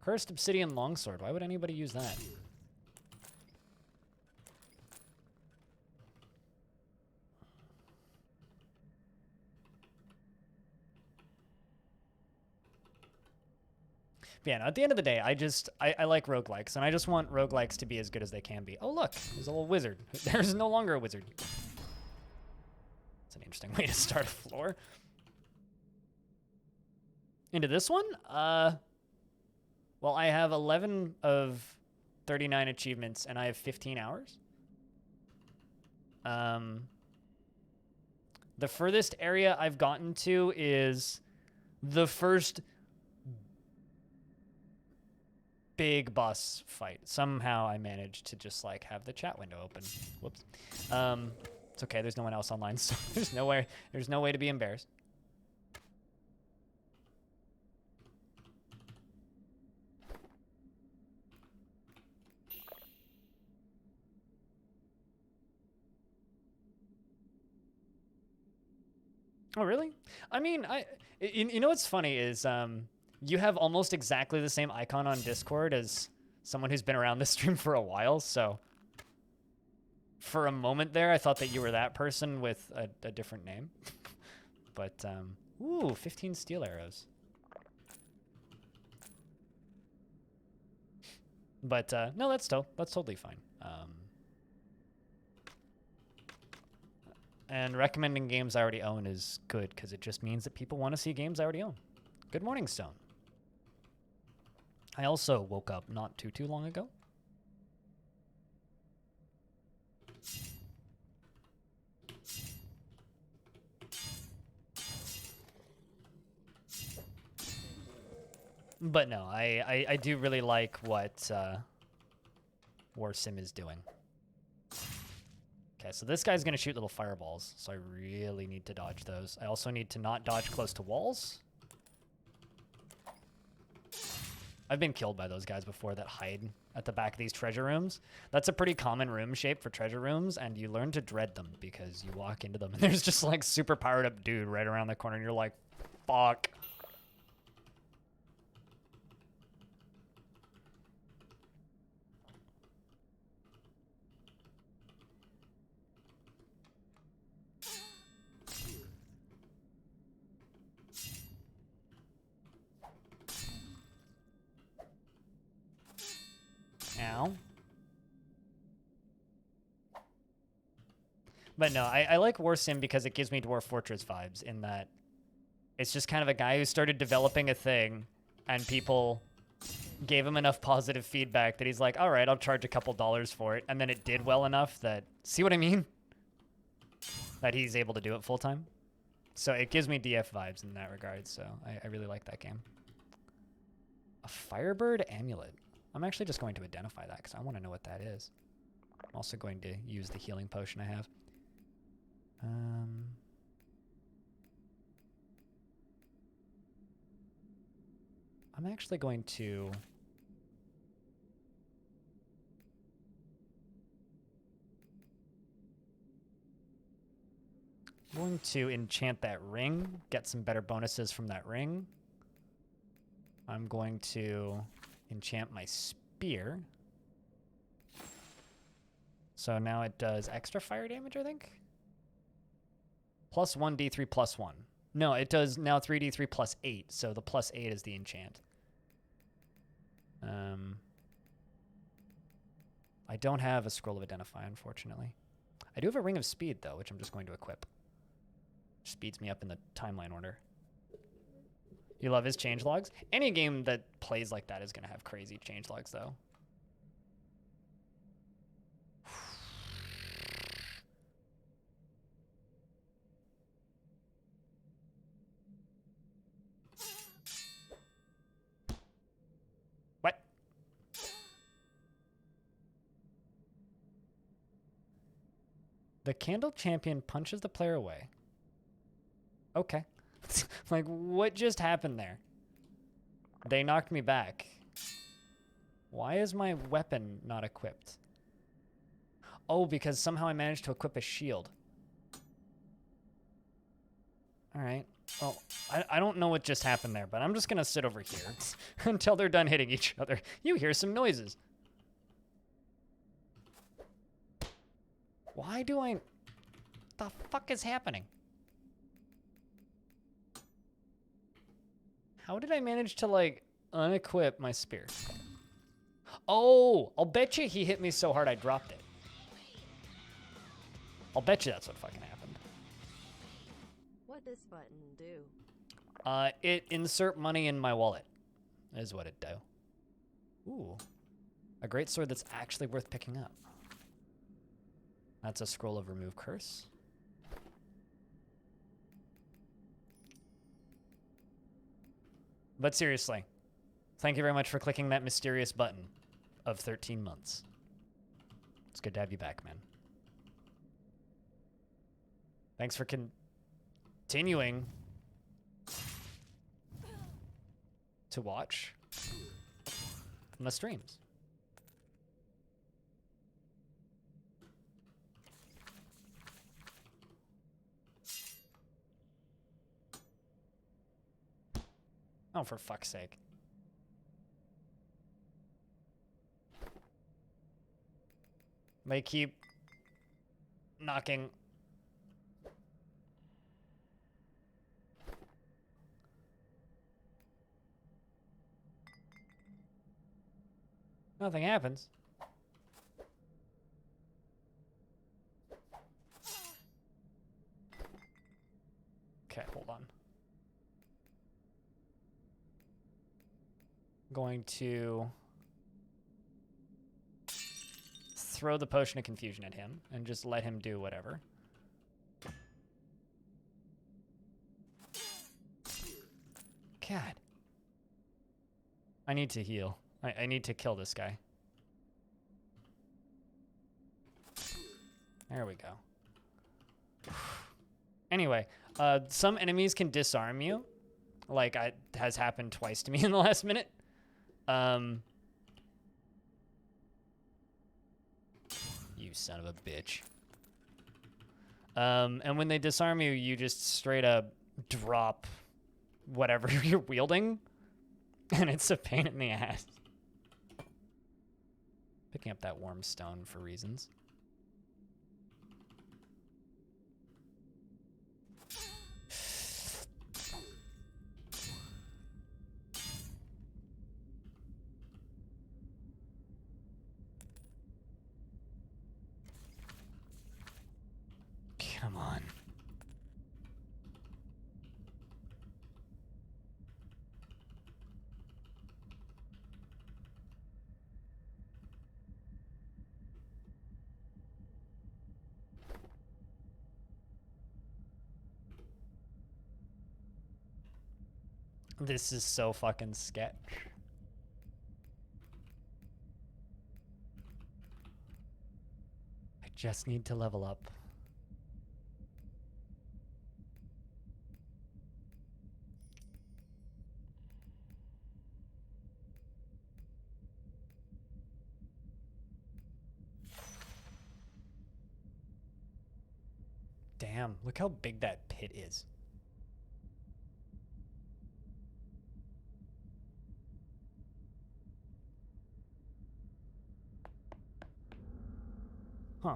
Cursed obsidian longsword. Why would anybody use that? But yeah, no, at the end of the day, I like roguelikes, and I just want roguelikes to be as good as they can be. Oh, look, there's a little wizard. There's no longer a wizard. That's an interesting way to start a floor. Into this one? Well, I have 11 of 39 achievements, and I have 15 hours. The furthest area I've gotten to is the first big boss fight. Somehow I managed to just like have the chat window open. Whoops. It's okay. There's no one else online, so there's no way to be embarrassed. Oh, really? I mean, you know what's funny is you have almost exactly the same icon on Discord as someone who's been around this stream for a while, so for a moment there, I thought that you were that person with a different name. But, ooh, 15 steel arrows. But, no, that's totally fine. And recommending games I already own is good, because it just means that people want to see games I already own. Good morning, Stone. I also woke up not too long ago. But no, I do really like what War Sim is doing. Okay, so this guy's going to shoot little fireballs, so I really need to dodge those. I also need to not dodge close to walls. I've been killed by those guys before that hide at the back of these treasure rooms. That's a pretty common room shape for treasure rooms, and you learn to dread them because you walk into them, and there's just like super powered up dude right around the corner, and you're like, fuck. Ow. But no, I like War Sim because it gives me Dwarf Fortress vibes in that it's just kind of a guy who started developing a thing and people gave him enough positive feedback that he's like, all right, I'll charge a couple dollars for it. And then it did well enough that, see what I mean? That he's able to do it full time. So it gives me DF vibes in that regard. So I really like that game. A Firebird Amulet. I'm actually just going to identify that because I want to know what that is. I'm also going to use the healing potion I have. I'm actually going to... enchant that ring, get some better bonuses from that ring. I'm going to enchant my spear. So now it does extra fire damage, I think? Plus 1d3 plus 1. No, it does now 3d3 plus 8, so the plus 8 is the enchant. I don't have a Scroll of Identify, unfortunately. I do have a Ring of Speed, though, which I'm just going to equip. Speeds me up in the timeline order. You love his changelogs? Any game that plays like that is going to have crazy changelogs, though. What? The Candle Champion punches the player away. Okay. Like, what just happened there? They knocked me back. Why is my weapon not equipped? Oh, because somehow I managed to equip a shield. All right. Well, I don't know what just happened there, but I'm just going to sit over here until they're done hitting each other. You hear some noises. Why do I... The fuck is happening? How did I manage to, like, unequip my spear? Oh, I'll bet you he hit me so hard I dropped it. I'll bet you that's what fucking happened. What this button do? It insert money in my wallet, is what it do. Ooh, a great sword that's actually worth picking up. That's a Scroll of Remove Curse. But seriously, thank you very much for clicking that mysterious button of 13 months. It's good to have you back, man. Thanks for continuing to watch my streams. Oh, for fuck's sake. They keep knocking. Nothing happens. Okay, hold on. Going to throw the Potion of Confusion at him and just let him do whatever. God. I need to heal. I need to kill this guy. There we go. Anyway, some enemies can disarm you. Like, has happened twice to me in the last minute. You son of a bitch. And when they disarm you, you just straight up drop whatever you're wielding. And it's a pain in the ass. Picking up that warm stone for reasons. Come on. This is so fucking sketch. I just need to level up. Damn, look how big that pit is. Huh.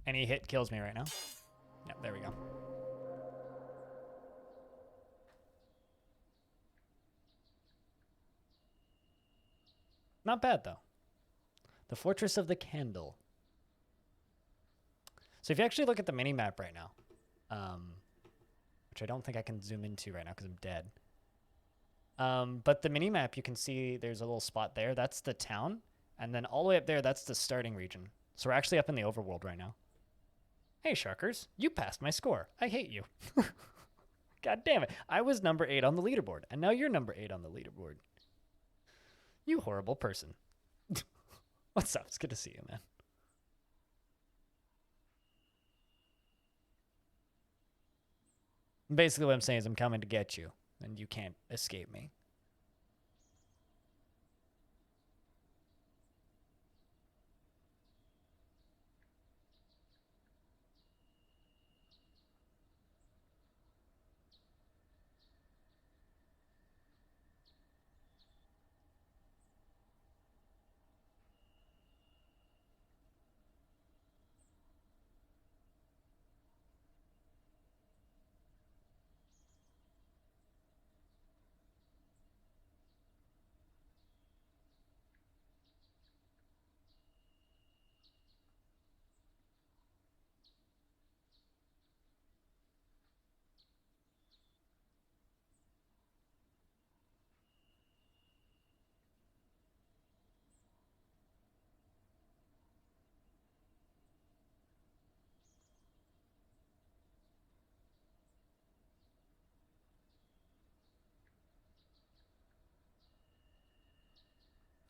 Any hit kills me right now. Yep, there we go. Not bad, though. The Fortress of the Candle. So if you actually look at the mini-map right now, which I don't think I can zoom into right now because I'm dead. But the mini-map, you can see there's a little spot there. That's the town. And then all the way up there, that's the starting region. So we're actually up in the overworld right now. Hey, Sharkers, you passed my score. I hate you. God damn it. I was number 8 on the leaderboard, and now you're number 8 on the leaderboard. You horrible person. What's up? It's good to see you, man. Basically what I'm saying is I'm coming to get you, and you can't escape me.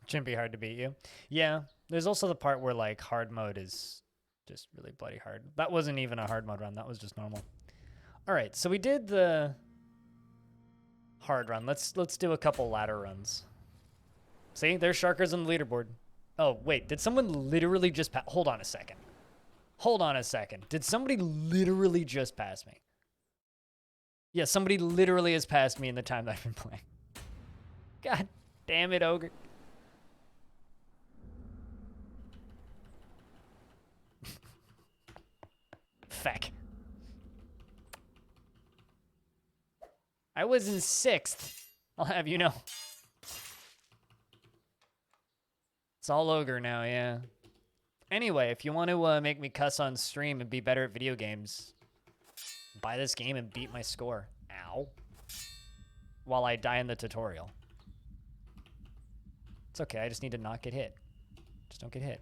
Shouldn't be hard to beat you. Yeah, there's also the part where like hard mode is just really bloody hard. That wasn't even a hard mode run. That was just normal. All right, so we did the hard run. Let's do a couple ladder runs. See, there's Sharkers on the leaderboard. Oh, wait, did someone literally just pass? Hold on a second. Hold on a second. Did somebody literally just pass me? Yeah, somebody literally has passed me in the time that I've been playing. God damn it, Ogre. Feck. I was in 6th. I'll have you know. It's all Ogre now, yeah. Anyway, if you want to make me cuss on stream and be better at video games, buy this game and beat my score. Ow. While I die in the tutorial. It's okay, I just need to not get hit. Just don't get hit.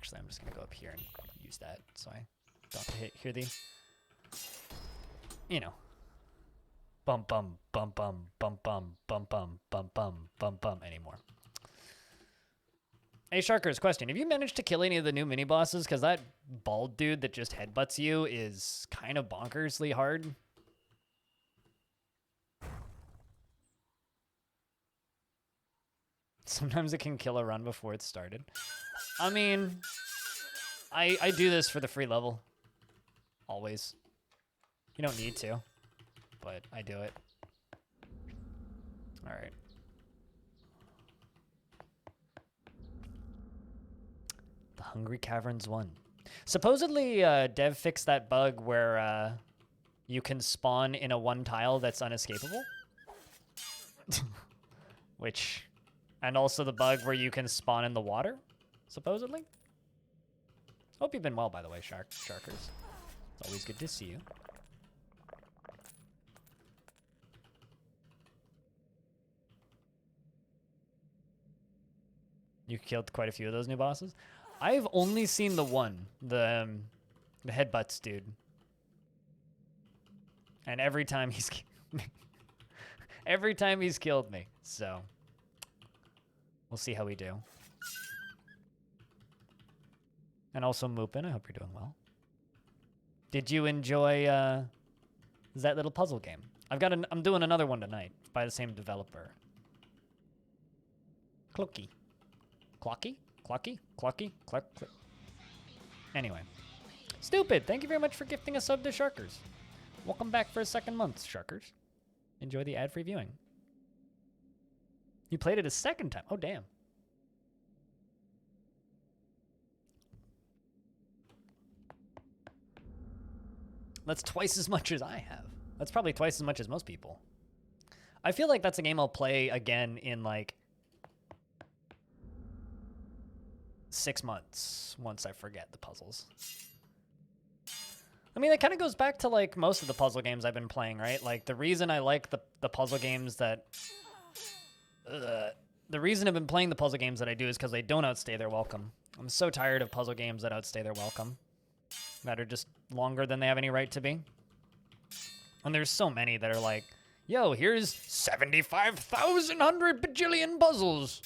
Actually, I'm just gonna go up here and use that so I don't have to hear the, you know, bum bum bum bum bum bum bum bum bum bum bum bum anymore. Hey, Sharkers, question. Have you managed to kill any of the new mini-bosses? Because that bald dude that just headbutts you is kind of bonkersly hard. Sometimes it can kill a run before it's started. I mean, I do this for the free level. Always. You don't need to, but I do it. All right. The Hungry Caverns 1. Supposedly, Dev fixed that bug where you can spawn in a one tile that's unescapable. Which, and also the bug where you can spawn in the water, supposedly. Hope you've been well, by the way, Sharkers. It's always good to see you. You killed quite a few of those new bosses. I've only seen the one, the headbutts dude. And every time he's every time he's killed me. So we'll see how we do. And also Moopin, I hope you're doing well. Did you enjoy that little puzzle game? I'm doing another one tonight by the same developer. Cloaky. Clocky? Clocky? Clocky? Cluck? Anyway. Stupid! Thank you very much for gifting a sub to Sharkers. Welcome back for a second month, Sharkers. Enjoy the ad-free viewing. You played it a second time. Oh, damn. That's twice as much as I have. That's probably twice as much as most people. I feel like that's a game I'll play again in, like, 6 months once I forget the puzzles. I mean, it kind of goes back to, like, most of the puzzle games I've been playing, right? Like, the reason I like the puzzle games that... the reason I've been playing the puzzle games that I do is because they don't outstay their welcome. I'm so tired of puzzle games that outstay their welcome. That are just longer than they have any right to be. And there's so many that are like, yo, here's 75,100 bajillion puzzles.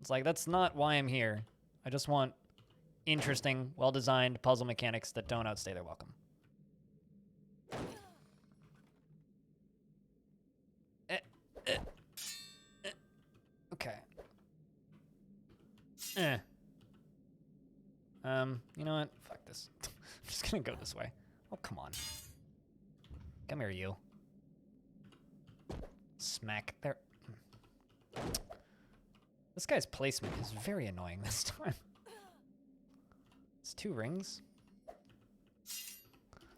It's like, that's not why I'm here. I just want interesting, well-designed puzzle mechanics that don't outstay their welcome. Okay. You know what? Fuck this. I'm just gonna go this way. Oh, come on. Come here, you. Smack. There. This guy's placement is very annoying this time. It's 2 rings.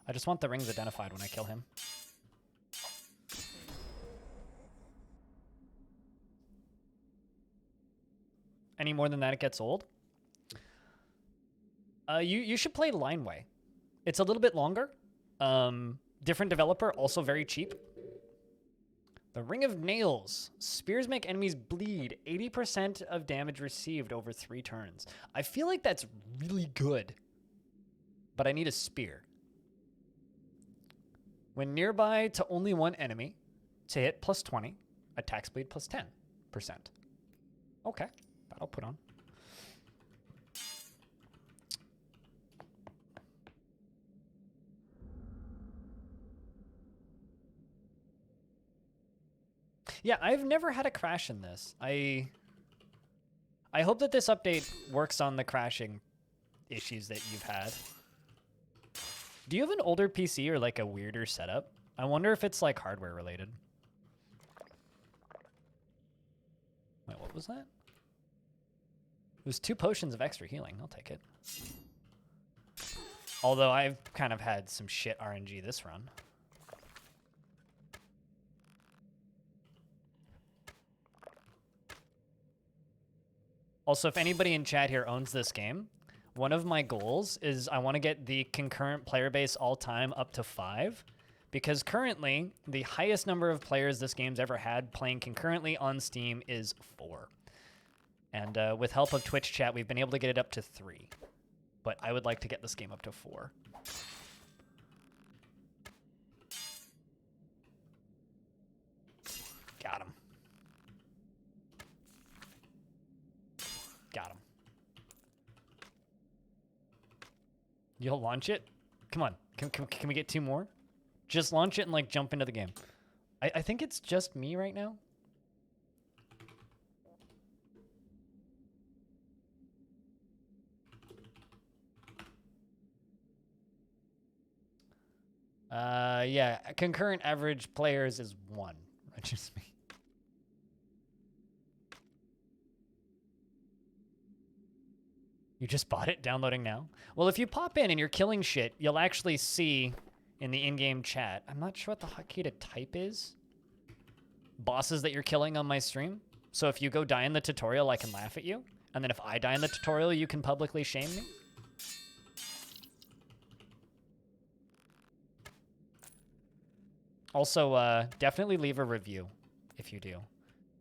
I just want the rings identified when I kill him. Any more than that, it gets old. You should play Lineway. It's a little bit longer. Different developer, also very cheap. The Ring of Nails. Spears make enemies bleed 80% of damage received over 3 turns. I feel like that's really good. But I need a spear. When nearby to only one enemy, to hit plus 20, attack speed plus 10%. Okay, that'll put on. Yeah, I've never had a crash in this. I hope that this update works on the crashing issues that you've had. Do you have an older PC or like a weirder setup? I wonder if it's like hardware related. Wait, what was that? It was 2 potions of extra healing. I'll take it. Although I've kind of had some shit RNG this run. Also, if anybody in chat here owns this game, one of my goals is I want to get the concurrent player base all time up to 5, because currently the highest number of players this game's ever had playing concurrently on Steam is 4. And with help of Twitch chat, we've been able to get it up to 3. But I would like to get this game up to 4. Got him. Got him. You'll launch it? Come on. Can we get 2 more? Just launch it and, like, jump into the game. I think it's just me right now. Yeah, concurrent average players is 1. Which is me. You just bought it? Downloading now? Well, if you pop in and you're killing shit, you'll actually see in the in-game chat. I'm not sure what the hotkey to type is. Bosses that you're killing on my stream. So if you go die in the tutorial, I can laugh at you. And then if I die in the tutorial, you can publicly shame me. Also, definitely leave a review if you do.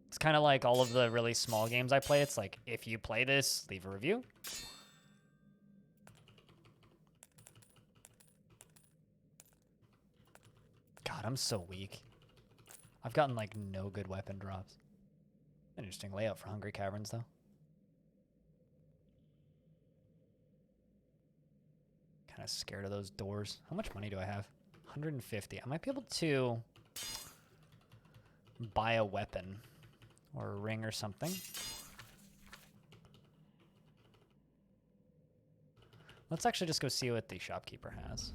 It's kind of like all of the really small games I play. It's like, if you play this, leave a review. God, I'm so weak. I've gotten, like, no good weapon drops. Interesting layout for Hungry Caverns, though. Kind of scared of those doors. How much money do I have? 150. I might be able to buy a weapon or a ring or something. Let's actually just go see what the shopkeeper has.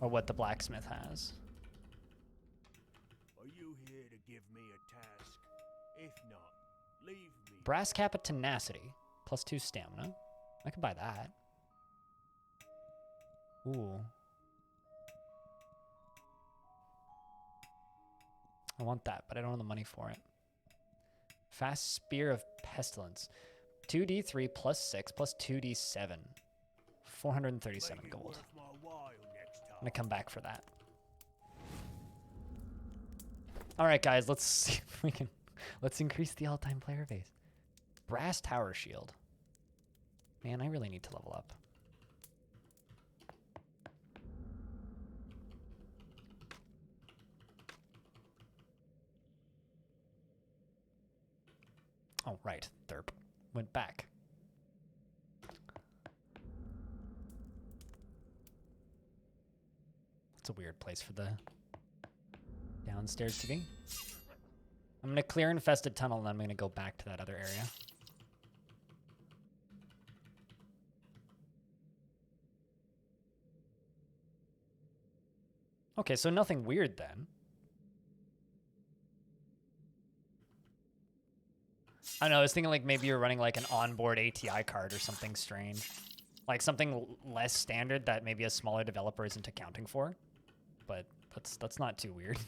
Or what the blacksmith has. Are you here to give me a task? If not, leave me. Brass cap of tenacity. +2 stamina. I could buy that. Ooh. I want that, but I don't have the money for it. Fast Spear of Pestilence. 2d3 +6 +2d7. 437 Make it gold. worth my while next I'm time. gonna come back for that. All right, guys, let's see if we can. Let's increase the all-time player base. Brass Tower Shield. Man, I really need to level up. Oh, right. Derp. Went back. It's a weird place for the downstairs to be. I'm going to clear Infested Tunnel, and then I'm going to go back to that other area. Okay, so nothing weird then. I don't know, I was thinking like maybe you're running like an onboard ATI card or something strange. Like something less standard that maybe a smaller developer isn't accounting for. But that's not too weird.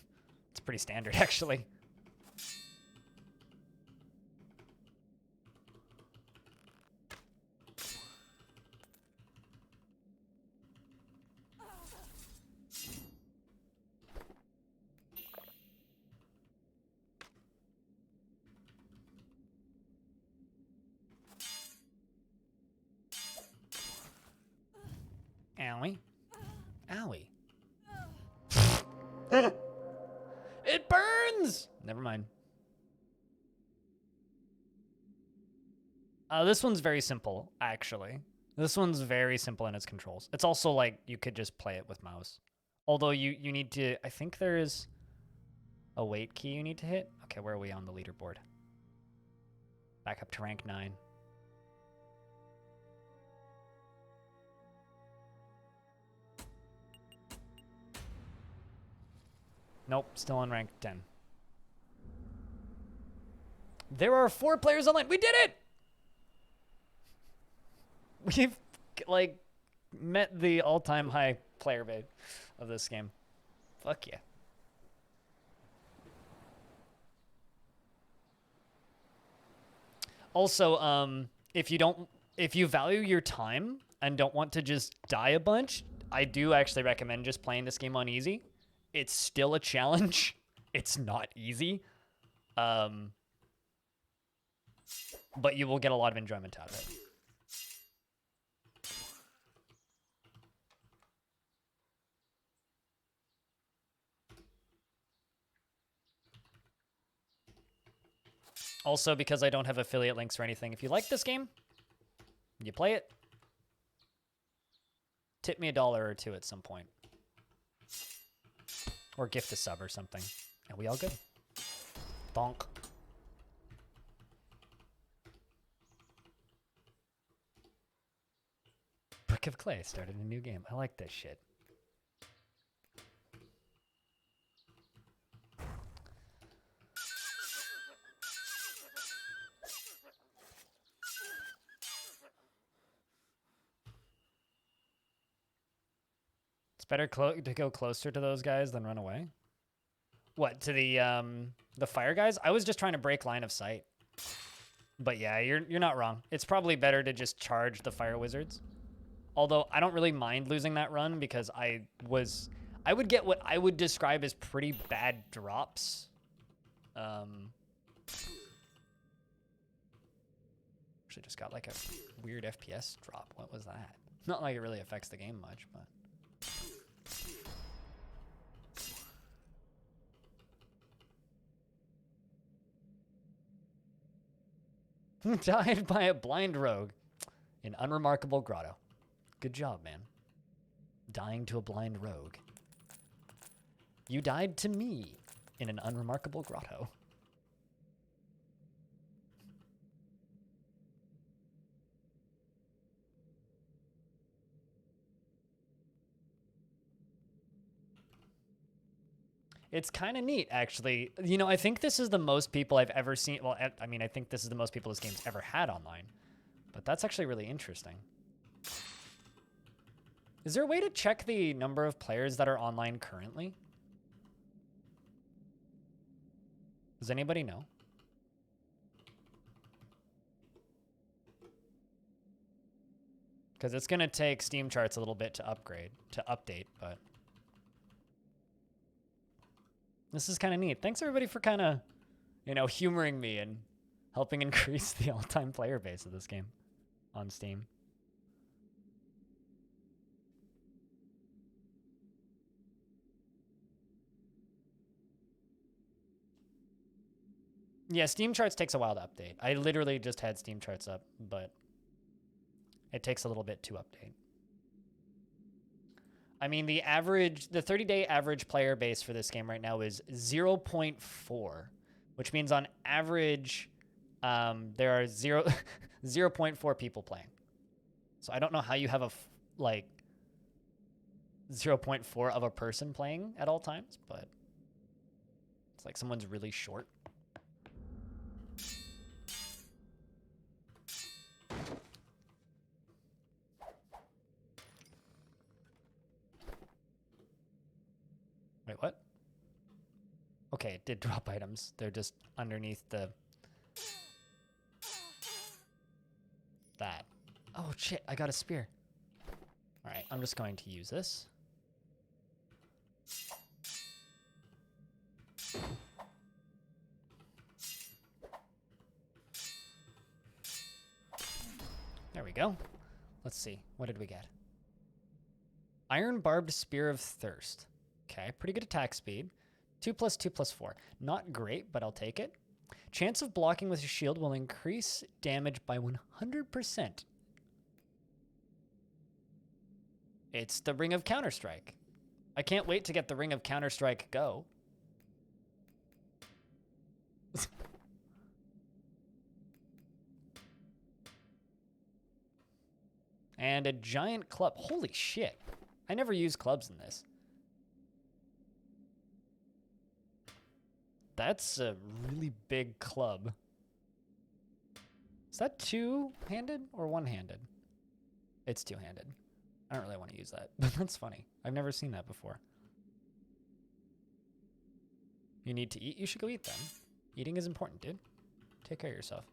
It's pretty standard actually. Owie. Owie. It burns! Never mind. This one's very simple, actually. This one's very simple in its controls. It's also like you could just play it with mouse. Although you need to, I think there is a weight key you need to hit. Okay, where are we on the leaderboard? Back up to rank 9. Nope, still on rank 10. There are 4 players online. We did it! We've, like, met the all-time high player base of this game. Fuck yeah. Also, if you value your time and don't want to just die a bunch, I do actually recommend just playing this game on easy. It's still a challenge. It's not easy. but you will get a lot of enjoyment out of it. Also, because I don't have affiliate links or anything, if you like this game, you play it, tip me $1 or $2 at some point. Or gift a sub or something. And we all good. Bonk. Brick of Clay started a new game. I like this shit. It's better to go closer to those guys than run away. What, to the fire guys? I was just trying to break line of sight. But yeah, you're not wrong. It's probably better to just charge the fire wizards. Although I don't really mind losing that run because I would get what I would describe as pretty bad drops. Actually just got like a weird FPS drop. What was that? Not like it really affects the game much, but died by a blind rogue in unremarkable grotto. Good job, man. Dying to a blind rogue. You died to me in an unremarkable grotto. It's kind of neat, actually. You know, I think this is the most people I've ever seen. Well, I mean, I think this is the most people this game's ever had online. But that's actually really interesting. Is there a way to check the number of players that are online currently? Does anybody know? Because it's going to take Steam charts a little bit to update, but this is kind of neat. Thanks everybody for kind of, you know, humoring me and helping increase the all-time player base of this game on Steam. Yeah, Steam charts takes a while to update. I literally just had Steam charts up, but it takes a little bit to update. I mean, the 30-day average player base for this game right now is 0.4, which means on average, there are 0.4 people playing. So I don't know how you have 0.4 of a person playing at all times, but it's like someone's really short. Wait, what? Okay, it did drop items. They're just underneath that. Oh, shit, I got a spear. All right, I'm just going to use this. There we go. Let's see. What did we get? Iron Barbed Spear of Thirst. Okay, pretty good attack speed. 2+2+4. Not great, but I'll take it. Chance of blocking with your shield will increase damage by 100%. It's the Ring of Counter-Strike. I can't wait to get the Ring of Counter-Strike Go. And a giant club. Holy shit. I never used clubs in this. That's a really big club. Is that two-handed or one-handed? It's two-handed. I don't really want to use that, but that's funny. I've never seen that before. You need to eat? You should go eat then. Eating is important, dude. Take care of yourself.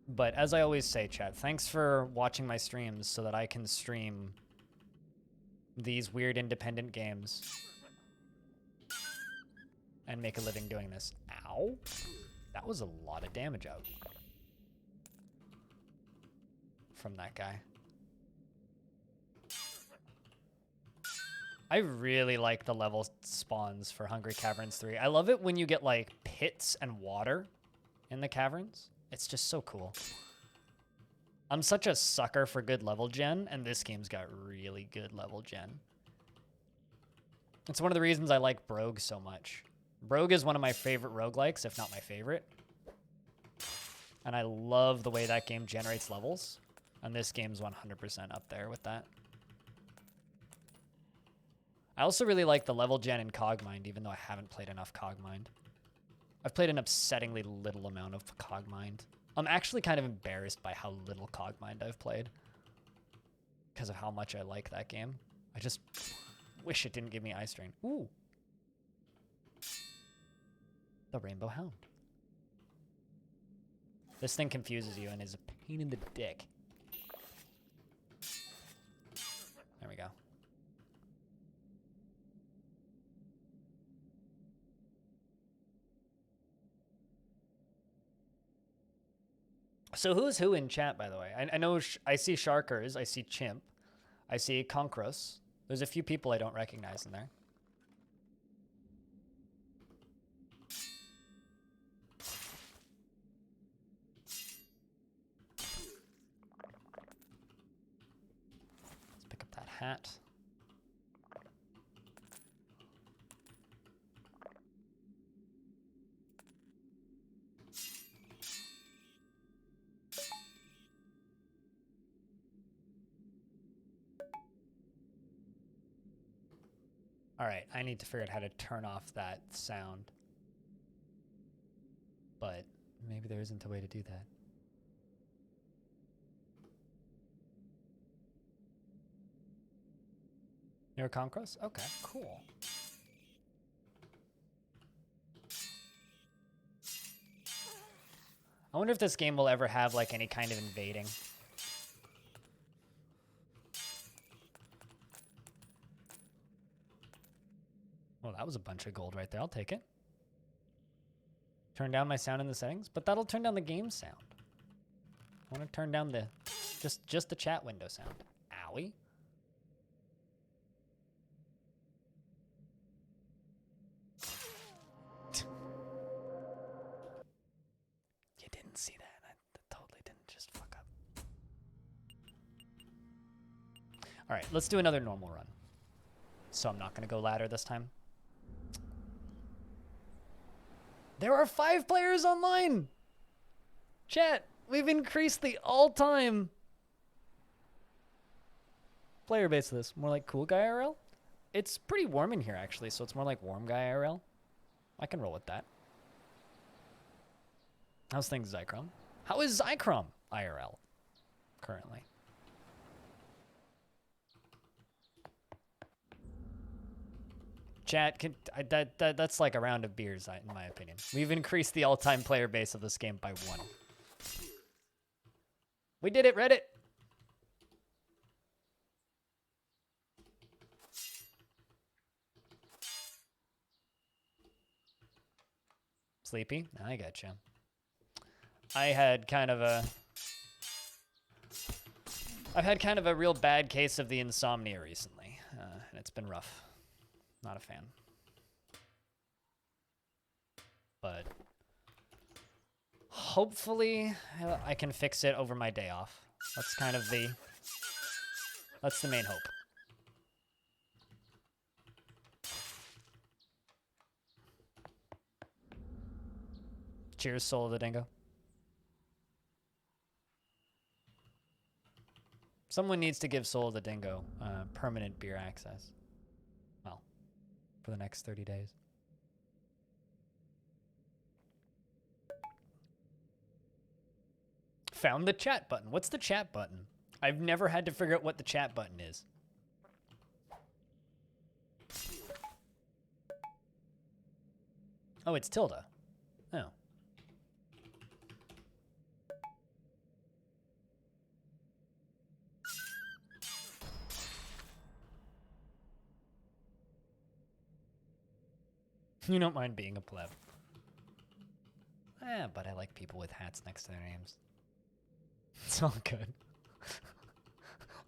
But as I always say, chat, thanks for watching my streams so that I can stream these weird independent games and make a living doing this. Ow. That was a lot of damage out from that guy. I really like the level spawns for Hungry Caverns 3. I love it when you get like pits and water in the caverns. It's just so cool. I'm such a sucker for good level gen, and this game's got really good level gen. It's one of the reasons I like Brogue so much. Brogue is one of my favorite roguelikes, if not my favorite. And I love the way that game generates levels. And this game's 100% up there with that. I also really like the level gen in Cogmind, even though I haven't played enough Cogmind. I've played an upsettingly little amount of Cogmind. I'm actually kind of embarrassed by how little Cogmind I've played because of how much I like that game. I just wish it didn't give me Eye Strain. Ooh. The Rainbow Hound. This thing confuses you and is a pain in the dick. There we go. So who's who in chat, by the way? I know I see Sharkers, I see Chimp, I see Konkros. There's a few people I don't recognize in there. Let's pick up that hat. All right, I need to figure out how to turn off that sound. But maybe there isn't a way to do that. You're a Concross? Okay, cool. I wonder if this game will ever have like any kind of invading. Well, that was a bunch of gold right there. I'll take it. Turn down my sound in the settings, but that'll turn down the game sound. I want to turn down the just the chat window sound. Owie. You didn't see that. I totally didn't just fuck up. All right, let's do another normal run. So I'm not going to go ladder this time. There are 5 players online. Chat, we've increased the all-time player base of this. More like cool guy IRL. It's pretty warm in here, actually, so it's more like warm guy IRL. I can roll with that. How's things, Zychrom? How is Zychrom IRL currently? Chat, that's like a round of beers, in my opinion. We've increased the all-time player base of this game by 1. We did it, Reddit! Sleepy? I gotcha. I've had kind of a real bad case of the insomnia recently, and it's been rough. Not a fan. But hopefully I can fix it over my day off. That's kind of that's the main hope. Cheers, Soul of the Dingo. Someone needs to give Soul of the Dingo permanent beer access. Well, for the next 30 days. Found the chat button. What's the chat button? I've never had to figure out what the chat button is. Oh, it's tilde. Oh. You don't mind being a pleb. But I like people with hats next to their names. It's all good.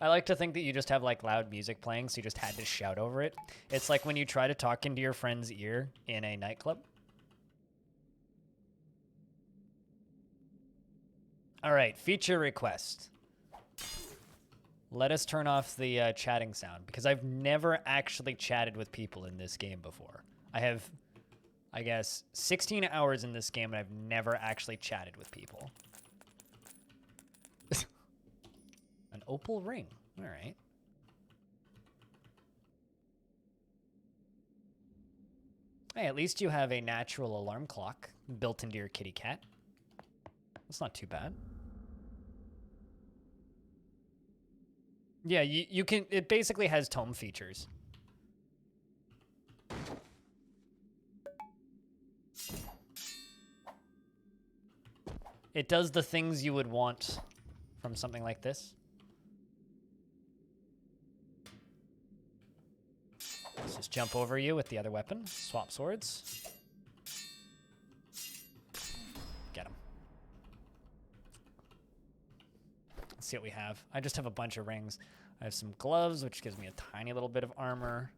I like to think that you just have like loud music playing, so you just had to shout over it. It's like when you try to talk into your friend's ear in a nightclub. All right, feature request. Let us turn off the chatting sound, because I've never actually chatted with people in this game before. I have, I guess, 16 hours in this game, and I've never actually chatted with people. An opal ring. All right. Hey, at least you have a natural alarm clock built into your kitty cat. That's not too bad. Yeah, you can, it basically has tome features. It does the things you would want from something like this. Let's just jump over you with the other weapon. Swap swords. Get him. Let's see what we have. I just have a bunch of rings. I have some gloves, which gives me a tiny little bit of armor.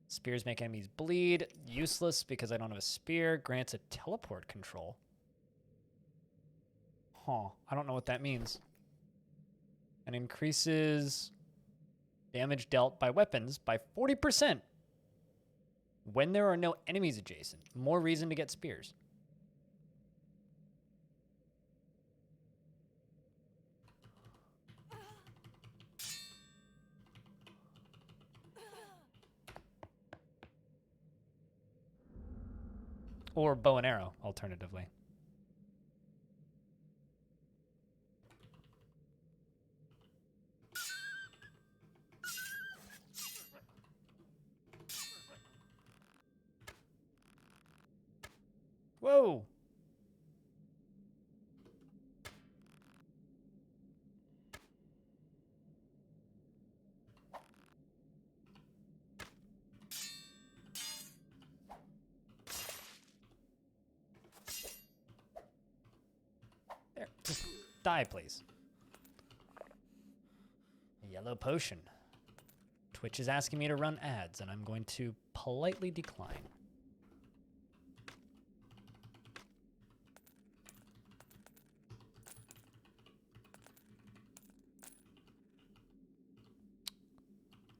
Spears make enemies bleed. Useless because I don't have a spear. Grants a teleport control. Huh. I don't know what that means. And increases damage dealt by weapons by 40% when there are no enemies adjacent. More reason to get spears. Or bow and arrow, alternatively. Whoa! There, just die, please. Yellow potion. Twitch is asking me to run ads, and I'm going to politely decline.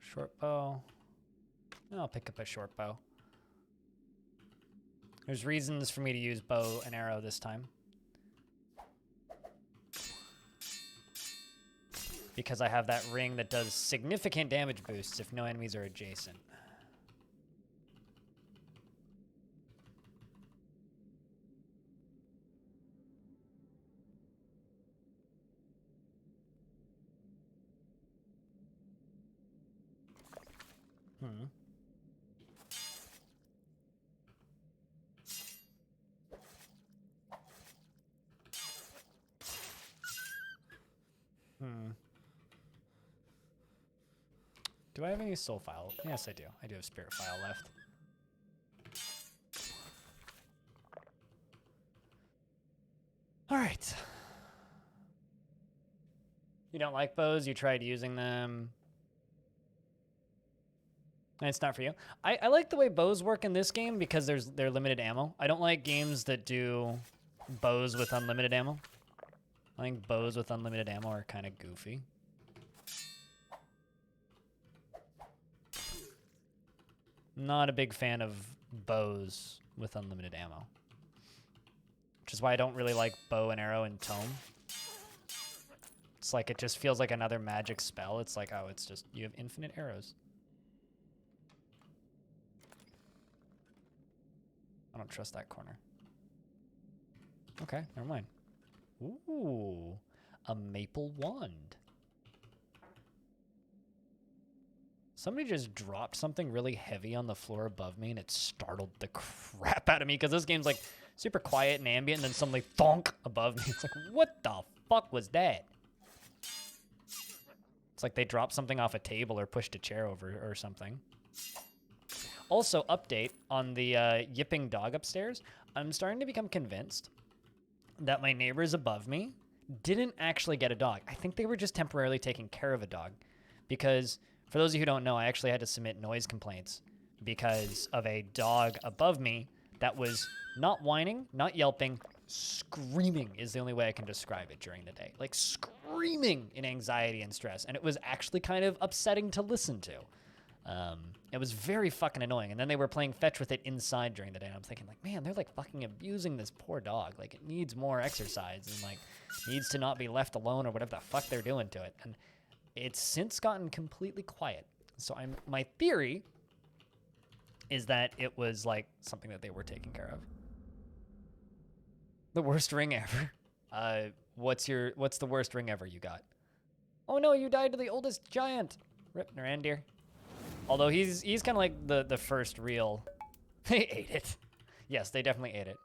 Short bow. I'll pick up a short bow. There's reasons for me to use bow and arrow this time. Because I have that ring that does significant damage boosts if no enemies are adjacent. Do I have any soul file? Yes, I do. I do have spirit file left. All right. You don't like bows? You tried using them? It's not for you. I like the way bows work in this game because they're limited ammo. I don't like games that do bows with unlimited ammo. I think bows with unlimited ammo are kind of goofy. Not a big fan of bows with unlimited ammo. Which is why I don't really like bow and arrow in Tome. It's like it just feels like another magic spell. It's like, oh, it's just, you have infinite arrows. I don't trust that corner. Okay, never mind. Ooh, a maple wand. Somebody just dropped something really heavy on the floor above me, and it startled the crap out of me, because this game's like super quiet and ambient, and then suddenly thonk above me. It's like, what the fuck was that? It's like they dropped something off a table or pushed a chair over or something. Also, update on the yipping dog upstairs. I'm starting to become convinced that my neighbors above me didn't actually get a dog. I think they were just temporarily taking care of a dog. Because, for those of you who don't know, I actually had to submit noise complaints because of a dog above me that was not whining, not yelping, screaming is the only way I can describe it during the day. Like, screaming in anxiety and stress. And it was actually kind of upsetting to listen to. It was very fucking annoying. And then they were playing fetch with it inside during the day. And I'm thinking, like, man, they're, like, fucking abusing this poor dog. Like, it needs more exercise and, like, needs to not be left alone or whatever the fuck they're doing to it. And it's since gotten completely quiet. So my theory is that it was, like, something that they were taking care of. The worst ring ever. What's the worst ring ever you got? Oh, no, you died to the oldest giant. Rip Narandir. Although he's kind of like the first real... They ate it. Yes, they definitely ate it.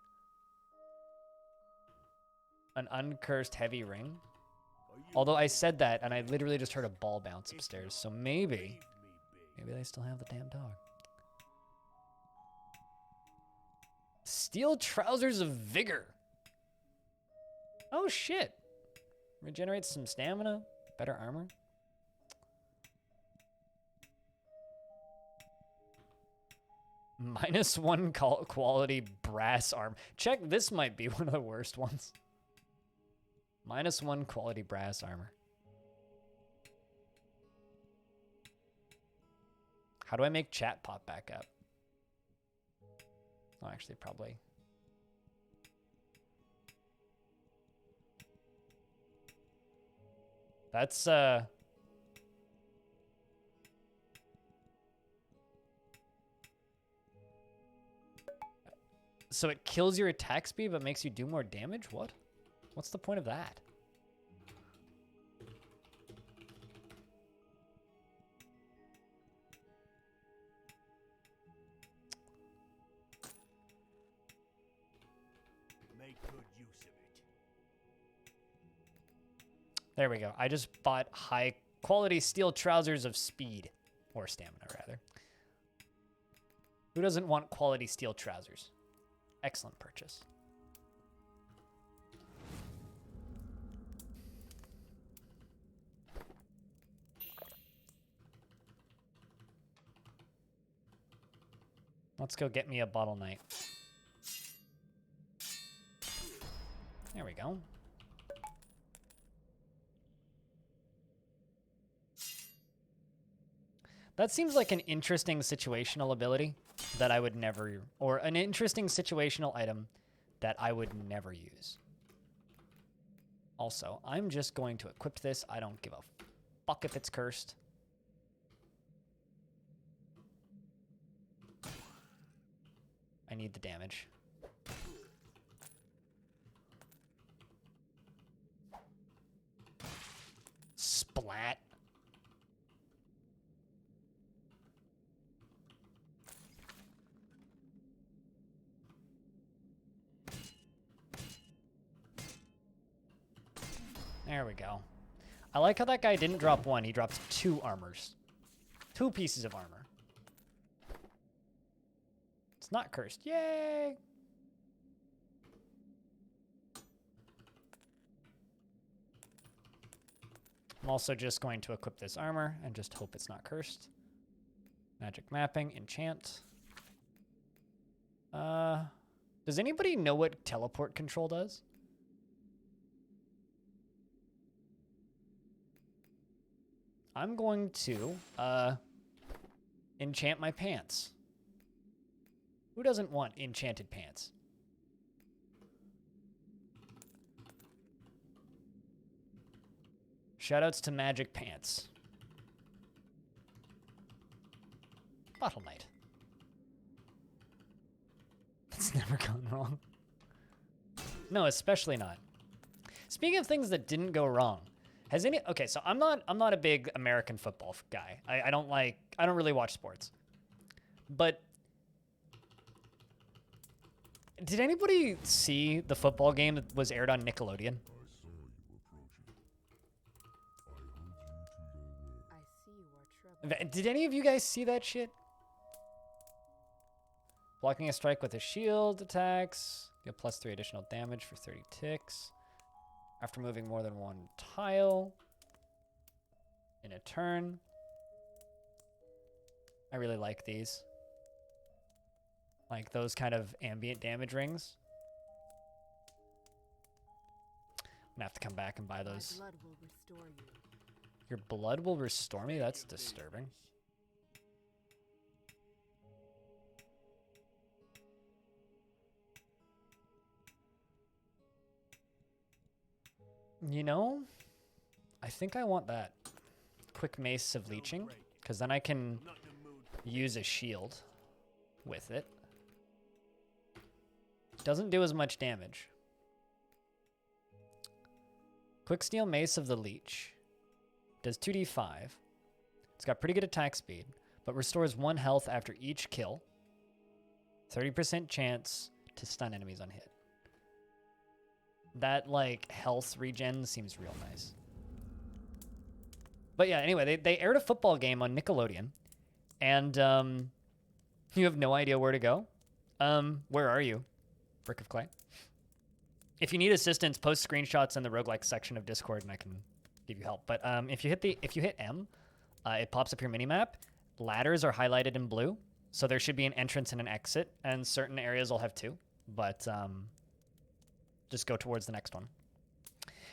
An uncursed heavy ring. Although I said that, and I literally just heard a ball bounce upstairs. So maybe they still have the damn dog. Steel trousers of vigor. Oh, shit. Regenerates some stamina. Better armor. -1 quality brass arm. Check, this might be one of the worst ones. -1 quality brass armor. How do I make chat pop back up? Oh, actually, probably. That's, So it kills your attack speed but makes you do more damage? What? What's the point of that? Make good use of it. There we go. I just bought high quality steel trousers of speed. Or stamina, rather. Who doesn't want quality steel trousers? Excellent purchase. Let's go get me a bottle knight. There we go. That seems like an interesting situational ability that I would never, or an interesting situational item that I would never use. Also, I'm just going to equip this. I don't give a fuck if it's cursed. I need the damage. Splat. There we go. I like how that guy didn't drop one. He dropped 2 armors. 2 pieces of armor. It's not cursed. Yay! I'm also just going to equip this armor and just hope it's not cursed. Magic mapping, enchant. Does anybody know what teleport control does? I'm going to enchant my pants. Who doesn't want enchanted pants? Shoutouts to Magic Pants. Bottle Knight. That's never gone wrong. No, especially not. Speaking of things that didn't go wrong, has any... Okay, so I'm not a big American football guy. I don't really watch sports. But did anybody see the football game that was aired on Nickelodeon? I saw you approaching. I hold you to your word. Did any of you guys see that shit? Blocking a strike with a shield attacks. Get +3 additional damage for 30 ticks. After moving more than one tile in a turn. I really like these. Like those kind of ambient damage rings. I'm gonna have to come back and buy those. My blood will restore you. Your blood will restore me? That's disturbing. You know, I think I want that. Quick Mace of Leeching, because then I can use a shield with it. Doesn't do as much damage. Quick Steel Mace of the Leech. Does 2d5. It's got pretty good attack speed, but restores 1 health after each kill. 30% chance to stun enemies on hit. That, like, health regen seems real nice. But yeah, anyway, they aired a football game on Nickelodeon, and you have no idea where to go. Where are you, Brick of Clay? If you need assistance, post screenshots in the roguelike section of Discord, and I can give you help. But if you hit M, it pops up your minimap. Ladders are highlighted in blue, so there should be an entrance and an exit, and certain areas will have 2. But just go towards the next one.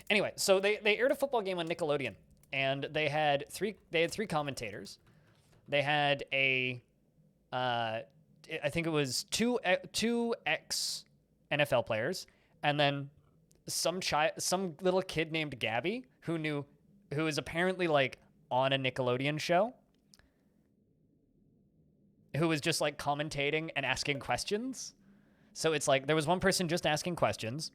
Anyway, so they aired a football game on Nickelodeon, and they had three commentators. They had I think it was two ex NFL players, and then some little kid named Gabby who is apparently like on a Nickelodeon show, who was just like commentating and asking questions. So it's like there was one person just asking questions,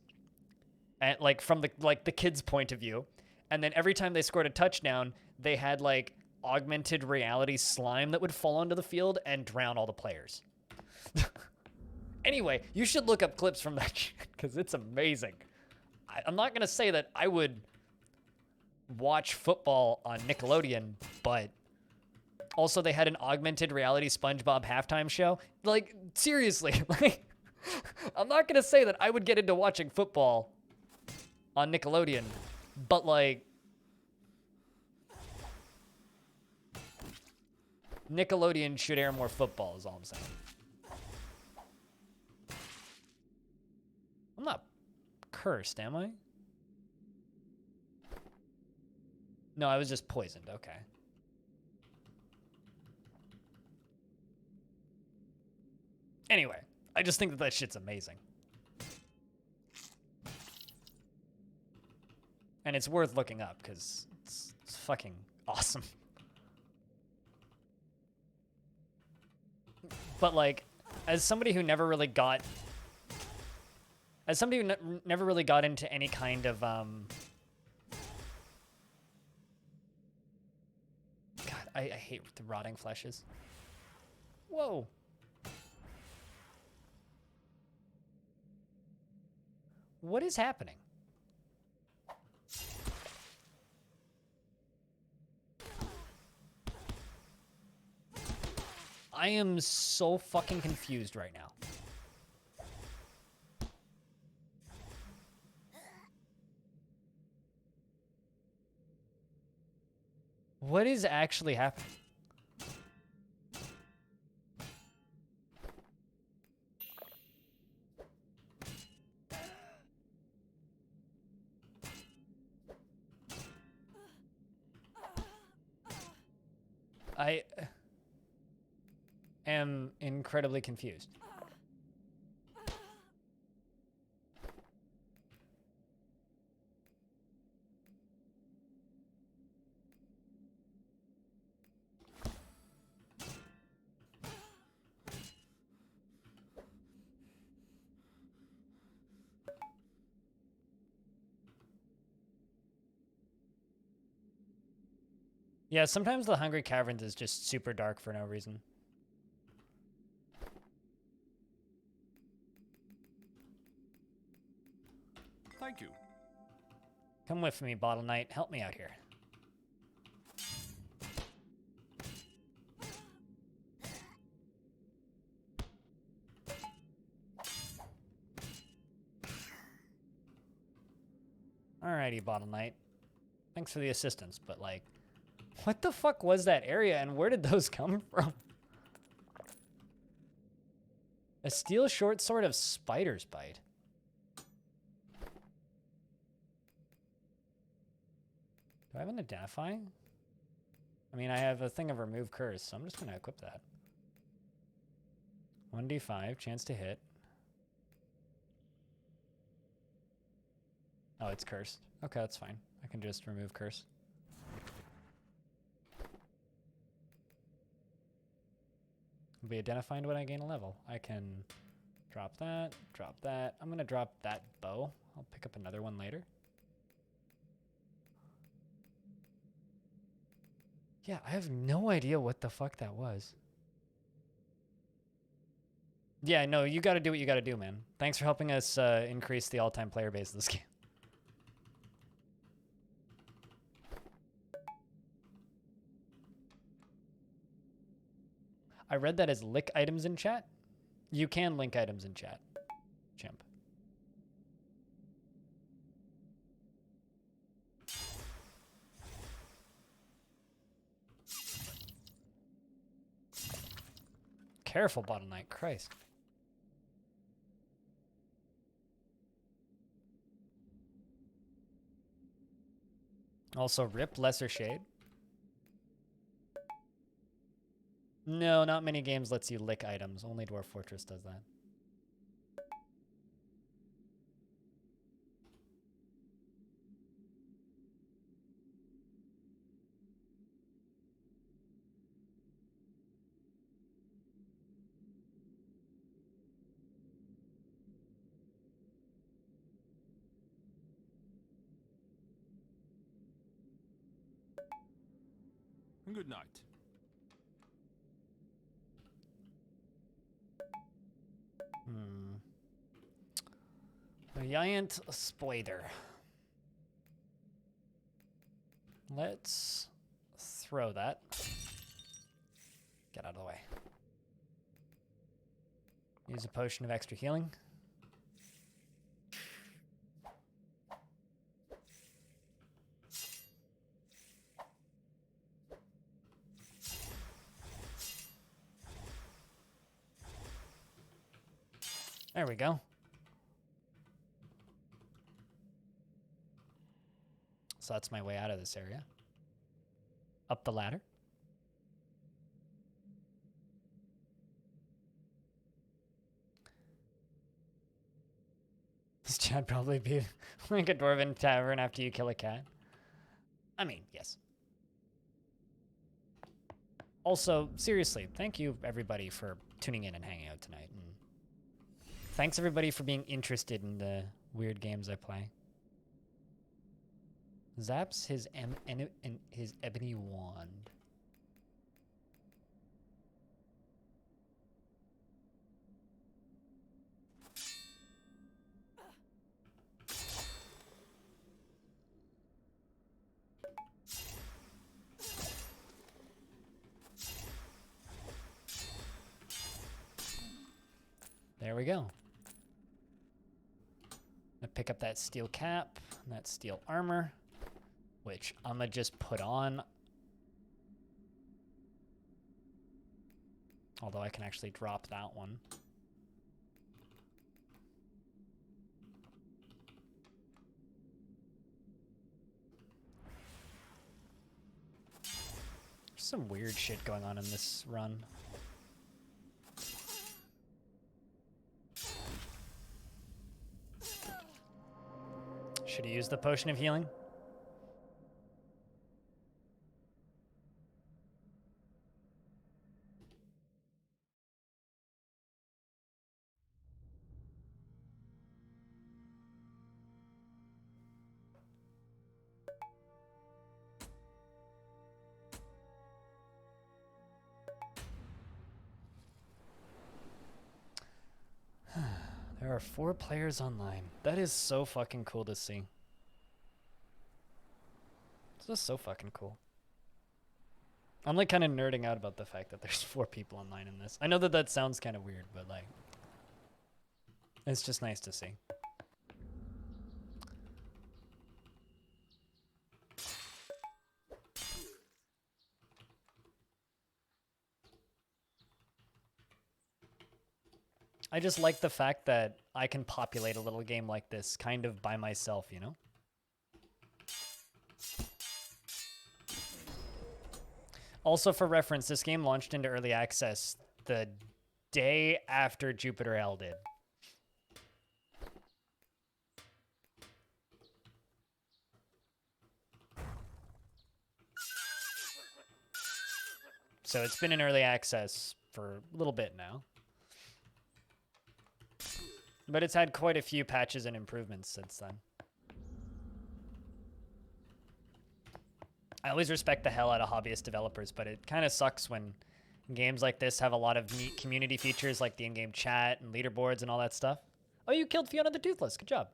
and like from the kid's point of view, and then every time they scored a touchdown, they had like augmented reality slime that would fall onto the field and drown all the players. Anyway, you should look up clips from that shit because it's amazing. I'm not gonna say that I would watch football on Nickelodeon, but also they had an augmented reality SpongeBob halftime show. Like, seriously, like, I'm not gonna say that I would get into watching football on Nickelodeon, but like, Nickelodeon should air more football is all I'm saying. I'm not cursed, am I? No, I was just poisoned. Okay. Anyway, I just think that shit's amazing. And it's worth looking up because it's fucking awesome. But like, as somebody who never really got into any kind of God, I hate the rotting fleshes. Whoa. What is happening? I am so fucking confused right now. What is actually happening? I am incredibly confused. Yeah, sometimes the Hungry Caverns is just super dark for no reason. Thank you. Come with me, Bottle Knight. Help me out here. Alrighty, Bottle Knight. Thanks for the assistance, but like, what the fuck was that area and where did those come from? A steel short sword of spider's bite. Do I have an identify? I mean, I have a thing of remove curse, so I'm just gonna equip that. 1d5, chance to hit. Oh, it's cursed. Okay, that's fine. I can just remove curse. Will be identified when I gain a level. I can drop that, drop that. I'm gonna drop that bow. I'll pick up another one later. Yeah, I have no idea what the fuck that was. Yeah, no, you gotta do what you gotta do, man. Thanks for helping us increase the all-time player base of this game. I read that as lick items in chat. You can link items in chat, chimp. Careful, Bottle Knight, Christ. Also, rip Lesser Shade. No, not many games lets you lick items. Only Dwarf Fortress does that. Good night. A giant spider. Let's throw that. Get out of the way. Use a potion of extra healing. There we go. So that's my way out of this area. Up the ladder. This chat probably be like a dwarven tavern after you kill a cat. I mean, yes. Also, seriously, thank you everybody for tuning in and hanging out tonight. And thanks everybody for being interested in the weird games I play. Zaps his ebony wand. There we go. I pick up that steel cap and that steel armor, which I'm gonna just put on. Although I can actually drop that one. There's some weird shit going on in this run. Should he use the potion of healing? There are 4 players online. That is so fucking cool to see. It's just so fucking cool. I'm like kind of nerding out about the fact that there's 4 people online in this. I know that that sounds kind of weird, but like, it's just nice to see. I just like the fact that I can populate a little game like this kind of by myself, you know? Also, for reference, this game launched into early access the day after Jupiter L did. So it's been in early access for a little bit now. But it's had quite a few patches and improvements since then. I always respect the hell out of hobbyist developers, but it kind of sucks when games like this have a lot of neat community features like the in-game chat and leaderboards and all that stuff. Oh, you killed Fiona the Toothless. Good job.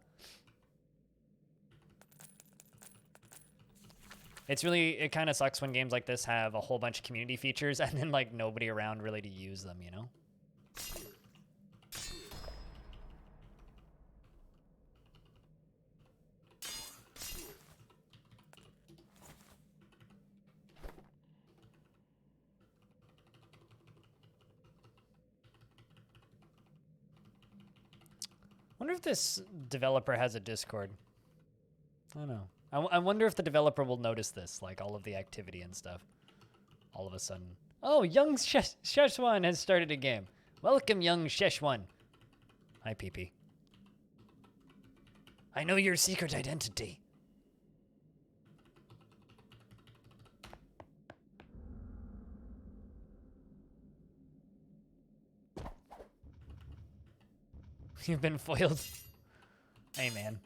It kind of sucks when games like this have a whole bunch of community features and then like nobody around really to use them, you know? I wonder if this developer has a Discord. I don't know. I wonder if the developer will notice this, like all of the activity and stuff. All of a sudden. Oh, young Sheshwan has started a game. Welcome, young Sheshwan. Hi, PP. I know your secret identity. You've been foiled. Hey, man.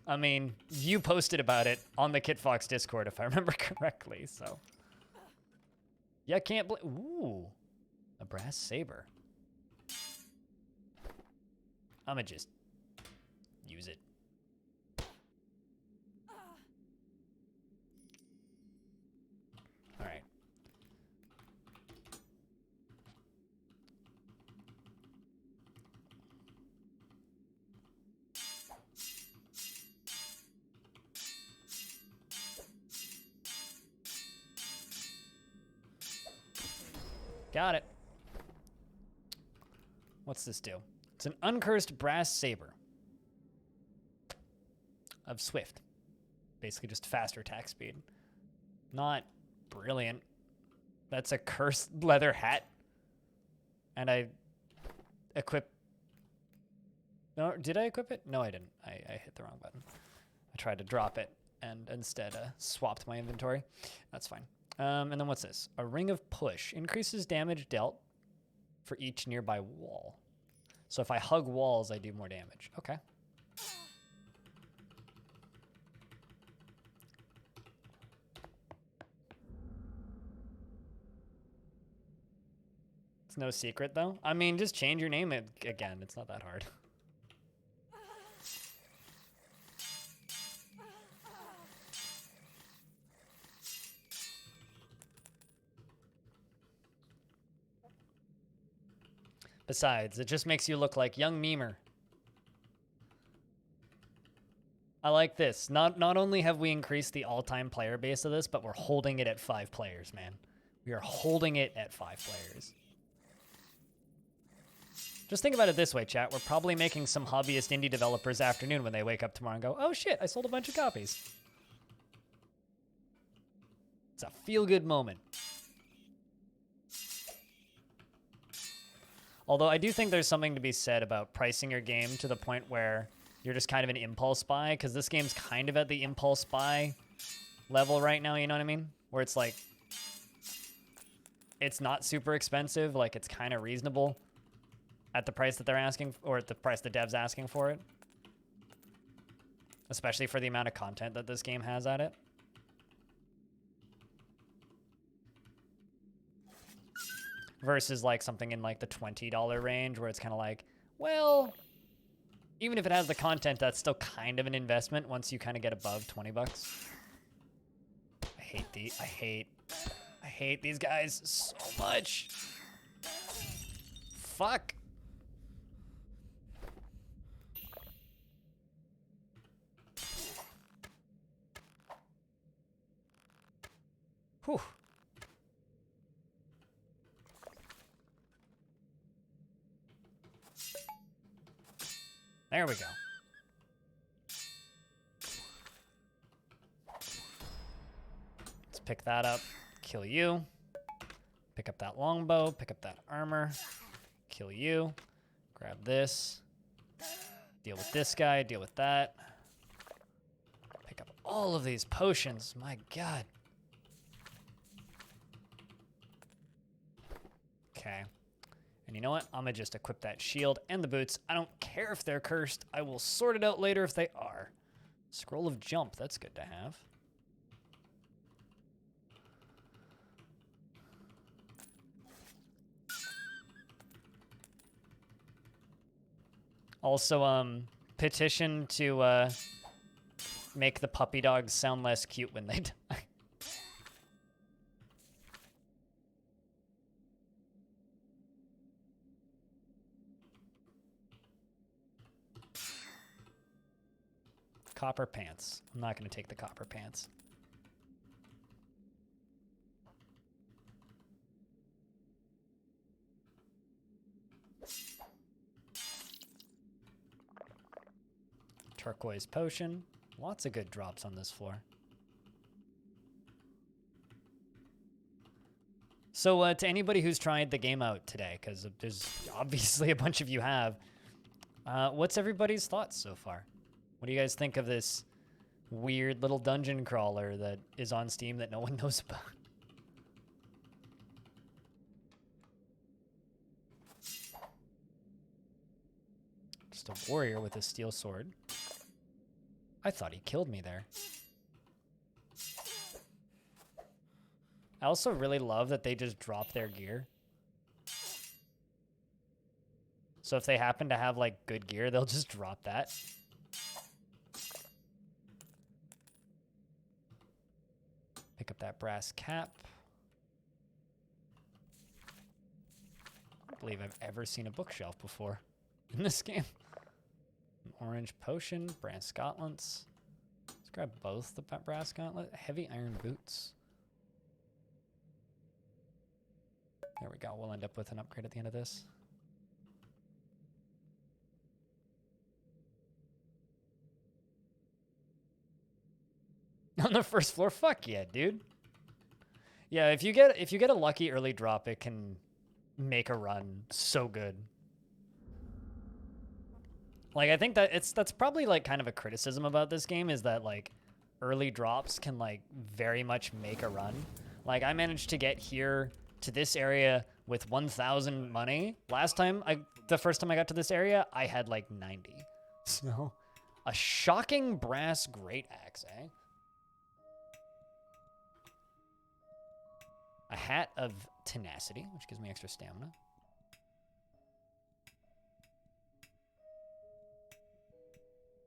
I mean, you posted about it on the KitFox Discord, if I remember correctly, so. Yeah, can't ooh. A brass saber. I'ma just use it. All right. Got it. What's this do? It's an uncursed brass saber of Swift. Basically just faster attack speed. Not brilliant. That's a cursed leather hat. And I equip... No, did I equip it? No, I didn't. I hit the wrong button. I tried to drop it and instead swapped my inventory. That's fine. And then what's this? A ring of push. Increases damage dealt for each nearby wall. So if I hug walls, I do more damage. Okay. It's no secret, though. I mean, just change your name again. It's not that hard. Besides, it just makes you look like young memer. I like this. Not only have we increased the all-time player base of this, but we're holding it at 5 players, man. We are holding it at 5 players. Just think about it this way, chat. We're probably making some hobbyist indie developers afternoon when they wake up tomorrow and go, oh shit, I sold a bunch of copies. It's a feel-good moment. Although I do think there's something to be said about pricing your game to the point where you're just kind of an impulse buy, because this game's kind of at the impulse buy level right now, you know what I mean? Where it's like, it's not super expensive, like it's kind of reasonable at the price that they're asking, or at the price the dev's asking for it. Especially for the amount of content that this game has at it. Versus like something in like the $20 range where it's kind of like, well, even if it has the content, that's still kind of an investment once you kind of get above 20 bucks. I hate these guys so much. Fuck. Whew. There we go. Let's pick that up. Kill you. Pick up that longbow. Pick up that armor. Kill you. Grab this. Deal with this guy. Deal with that. Pick up all of these potions. My God. Okay. And you know what? I'm going to just equip that shield and the boots. I don't care if they're cursed. I will sort it out later if they are. Scroll of Jump. That's good to have. Also, petition to make the puppy dogs sound less cute when they die. Copper pants. I'm not going to take the copper pants. Turquoise potion. Lots of good drops on this floor. So to anybody who's tried the game out today, because there's obviously a bunch of you have, what's everybody's thoughts so far? What do you guys think of this weird little dungeon crawler that is on Steam that no one knows about? Just a warrior with a steel sword. I thought he killed me there. I also really love that they just drop their gear. So if they happen to have like good gear, they'll just drop that. Pick up that brass cap. I don't believe I've ever seen a bookshelf before in this game. An orange potion, brass gauntlets. Let's grab both the brass gauntlet. Heavy iron boots. There we go. We'll end up with an upgrade at the end of this. On the first floor? Fuck yeah, dude. Yeah, if you get a lucky early drop, it can make a run so good. Like, I think that's probably like kind of a criticism about this game, is that like early drops can like very much make a run. Like, I managed to get here to this area with 1,000 money. The first time I got to this area, I had like 90. So, a shocking brass great axe, eh? A hat of tenacity, which gives me extra stamina.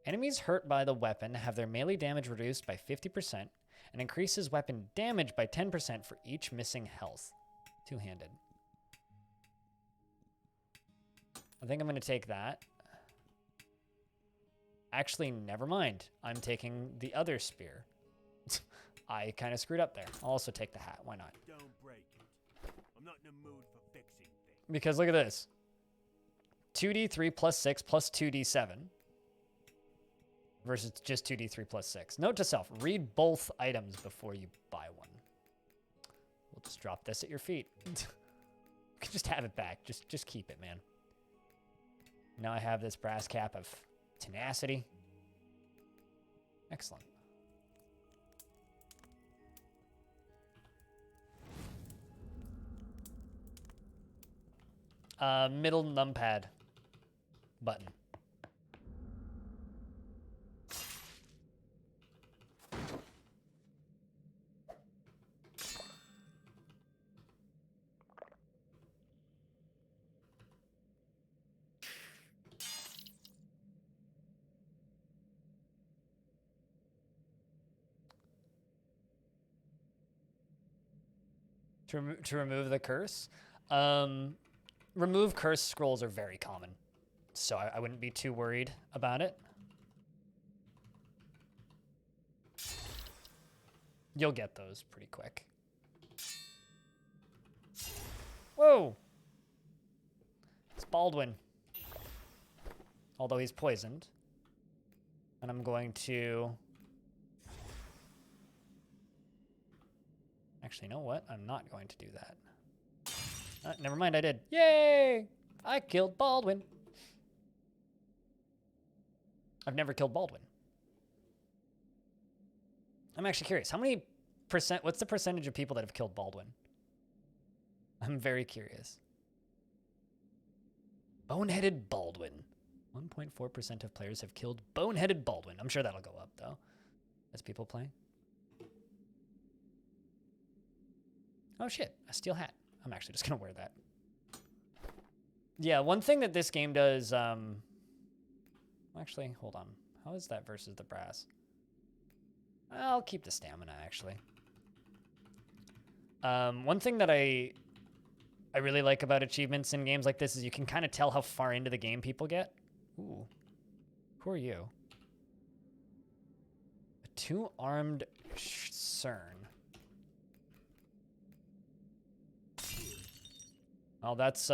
Enemies hurt by the weapon have their melee damage reduced by 50% and increases weapon damage by 10% for each missing health. Two-handed. I think I'm going to take that. Actually, never mind. I'm taking the other spear. I kind of screwed up there. I'll also take the hat. Why not? Don't break it. I'm not in the mood for fixing things. Because look at this. 2d3 plus 6 plus 2d7. Versus just 2d3 plus 6. Note to self, read both items before you buy one. We'll just drop this at your feet. You can just have it back. Just keep it, man. Now I have this brass cap of tenacity. Excellent. Middle numpad button. To remove the curse. Remove curse scrolls are very common, so I wouldn't be too worried about it. You'll get those pretty quick. Whoa! It's Baldwin. although he's poisoned. And I'm going to... Actually, you know what? I'm not going to do that. Never mind, I did. Yay! I killed Baldwin. I've never killed Baldwin. I'm actually curious. How many percent... What's the percentage of people that have killed Baldwin? I'm very curious. Boneheaded Baldwin. 1.4% of players have killed Boneheaded Baldwin. I'm sure that'll go up, though, as people play. Oh, shit. A steel hat. I'm actually just going to wear that. Yeah, one thing that this game does... Actually, hold on. How is that versus the brass? I'll keep the stamina, actually. One thing that I really like about achievements in games like this is you can kind of tell how far into the game people get. Ooh. Who are you? A two-armed CERN. Oh, that's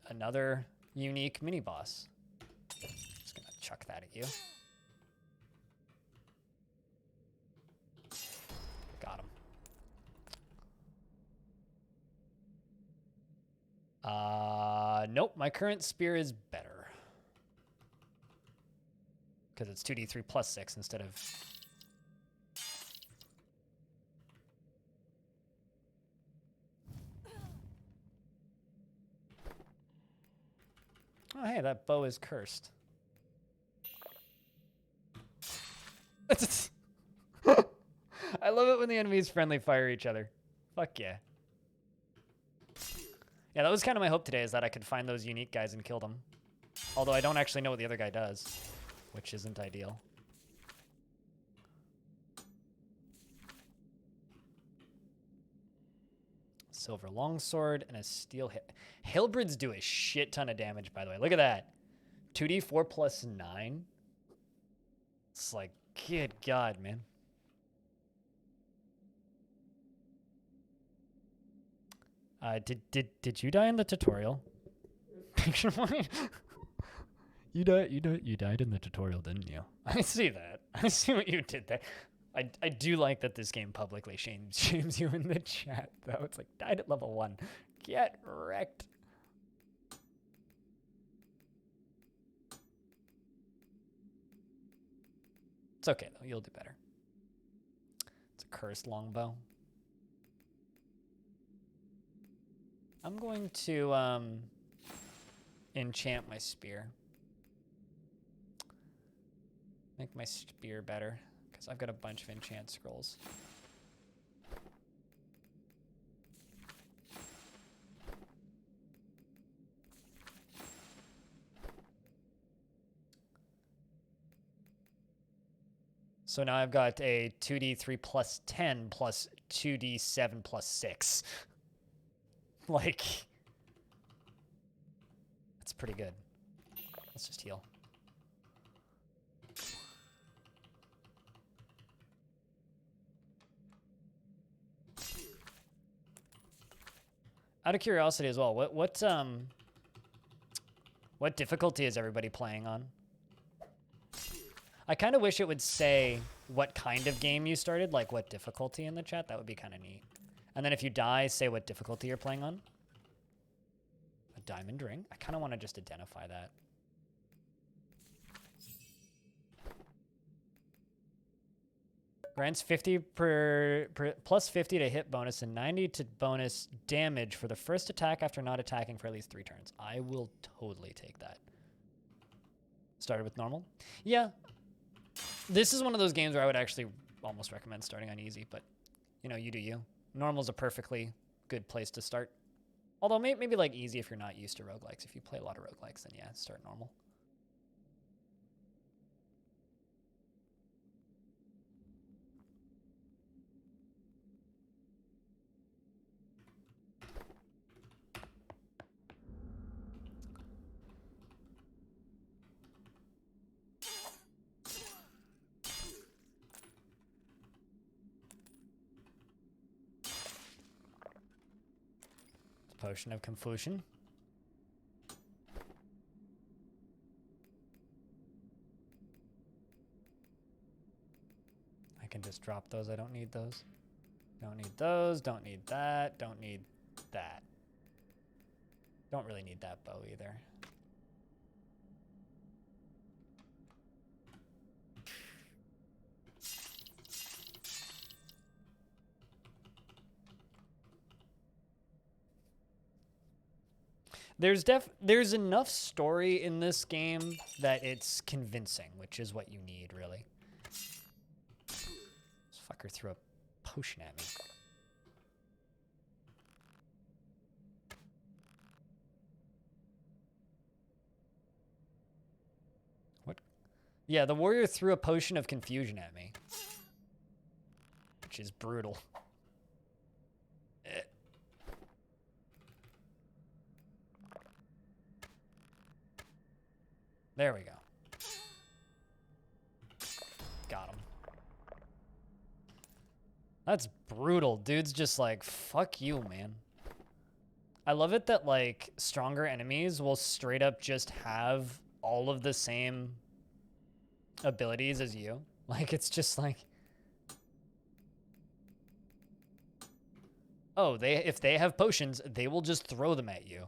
another unique mini-boss. Just gonna chuck that at you. Got him. Nope, my current spear is better. Because it's 2d3 plus 6 instead of... Oh, hey, that bow is cursed. I love it when the enemies friendly fire each other. Fuck yeah. Yeah, that was kind of my hope today, is that I could find those unique guys and kill them. Although I don't actually know what the other guy does, which isn't ideal. Silver longsword and a steel hit. Halberds do a shit ton of damage, by the way. Look at that. 2d4 plus 9. It's like, good God, man. Did you die in the tutorial? Picture mine. You died in the tutorial, didn't you? I see that. I see what you did there. I do like that this game publicly shames you in the chat, though. It's like, died at level 1. Get wrecked. It's okay, though. You'll do better. It's a cursed longbow. I'm going to enchant my spear. Make my spear better, because I've got a bunch of enchant scrolls. So now I've got a 2d3 plus 10 plus 2d7 plus 6. Like, that's pretty good. Let's just heal. Out of curiosity as well, what difficulty is everybody playing on? I kind of wish it would say what kind of game you started, like what difficulty in the chat. That would be kind of neat. And then if you die, say what difficulty you're playing on. A diamond ring? I kind of want to just identify that. Grants 50 plus 50 to hit bonus and 90 to bonus damage for the first attack after not attacking for at least 3 turns. I will totally take that. Started with normal? Yeah. This is one of those games where I would actually almost recommend starting on easy, but you know, you do you. Normal's a perfectly good place to start. Although maybe like easy if you're not used to roguelikes. If you play a lot of roguelikes, then yeah, start normal. Potion of Confusion. drop those. I don't need those. Don't need those. Don't need that. Don't need that. Don't really need that bow either. There's enough story in this game that it's convincing, which is what you need, really. This fucker threw a potion at me. What? Yeah, the warrior threw a potion of confusion at me, which is brutal. There we go. Got him. That's brutal. Dude's just like, fuck you, man. I love it that, like, stronger enemies will straight up just have all of the same abilities as you. Like, it's just like... Oh, if they have potions, they will just throw them at you.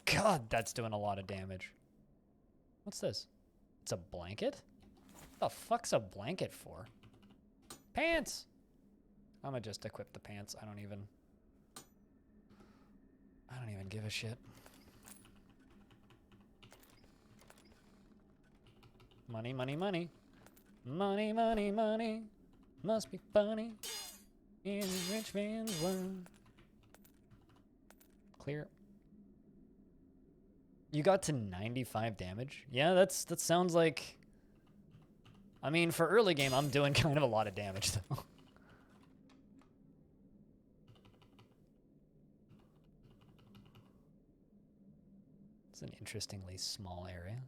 God, that's doing a lot of damage. What's this? It's a blanket? What the fuck's a blanket for? Pants! I'm gonna just equip the pants. I don't even give a shit. Money, money, money. Money, money, money. Must be funny in a rich man's world. Clear. You got to 95 damage? Yeah, that sounds like... I mean, for early game, I'm doing kind of a lot of damage, though. It's an interestingly small area.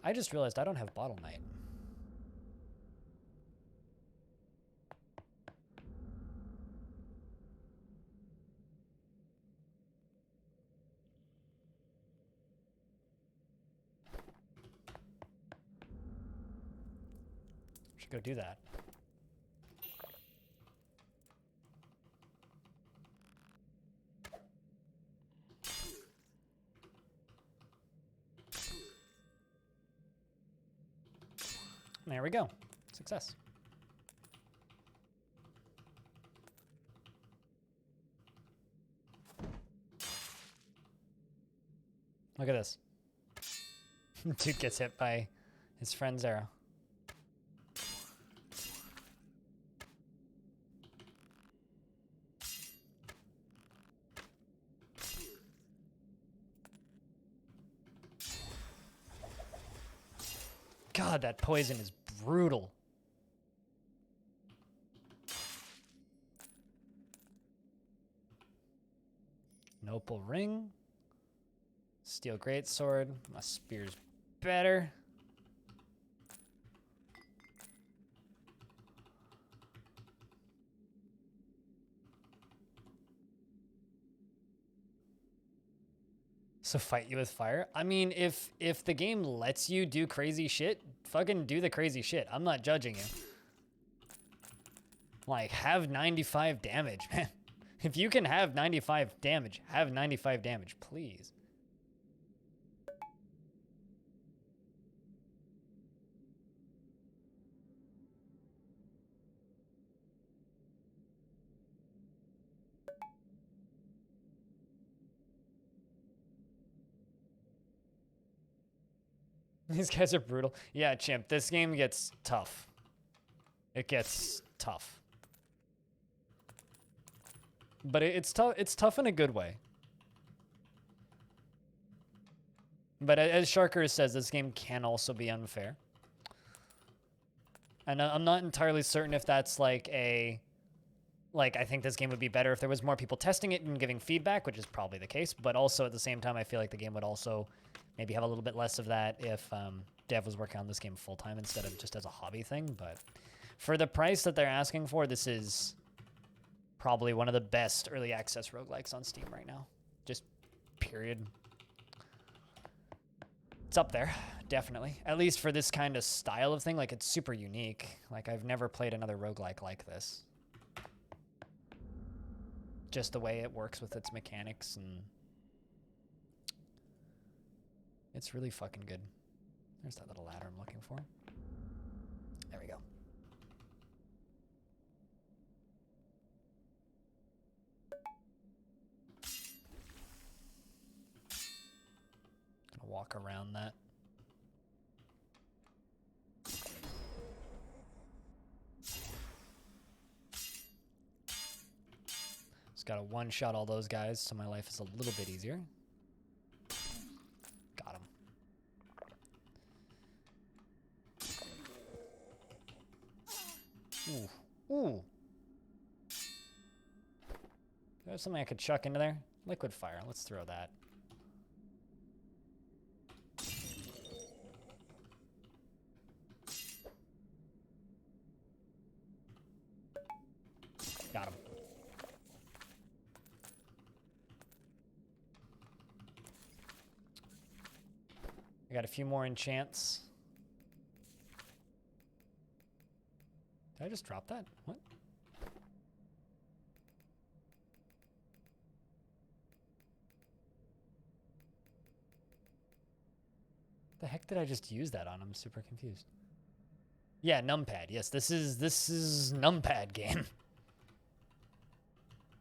I just realized I don't have Bottle Knight. Should go do that. There we go. Success. Look at this. Dude gets hit by his friend's arrow. God, that poison is brutal. Nopal ring. Steel greatsword. My spear's better. So fight you with fire? I mean, if the game lets you do crazy shit, fucking do the crazy shit. I'm not judging you. Like, have 95 damage, man. If you can have 95 damage, have 95 damage, please. These guys are brutal. Yeah, Chimp, this game gets tough. It gets tough. But it's tough. It's tough in a good way. But as Sharker says, this game can also be unfair. And I'm not entirely certain if that's like a... Like, I think this game would be better if there was more people testing it and giving feedback, which is probably the case. But also, at the same time, I feel like the game would also maybe have a little bit less of that if Dev was working on this game full-time instead of just as a hobby thing. But for the price that they're asking for, this is Probably one of the best early access roguelikes on Steam right now. Just period. It's up there, definitely. At least for this kind of style of thing, like it's super unique. Like I've never played another roguelike like this. Just the way it works with its mechanics, and it's really fucking good. There's that little ladder I'm looking for. There we go. Gonna walk around that. Just gotta one-shot all those guys, so my life is a little bit easier. Got him. Ooh. Ooh. There's something I could chuck into there. Liquid fire. Let's throw that. Got him. I got a few more enchants. Did I just drop that? What? The heck did I just use that on? I'm super confused. Yeah, numpad. Yes, this is numpad game.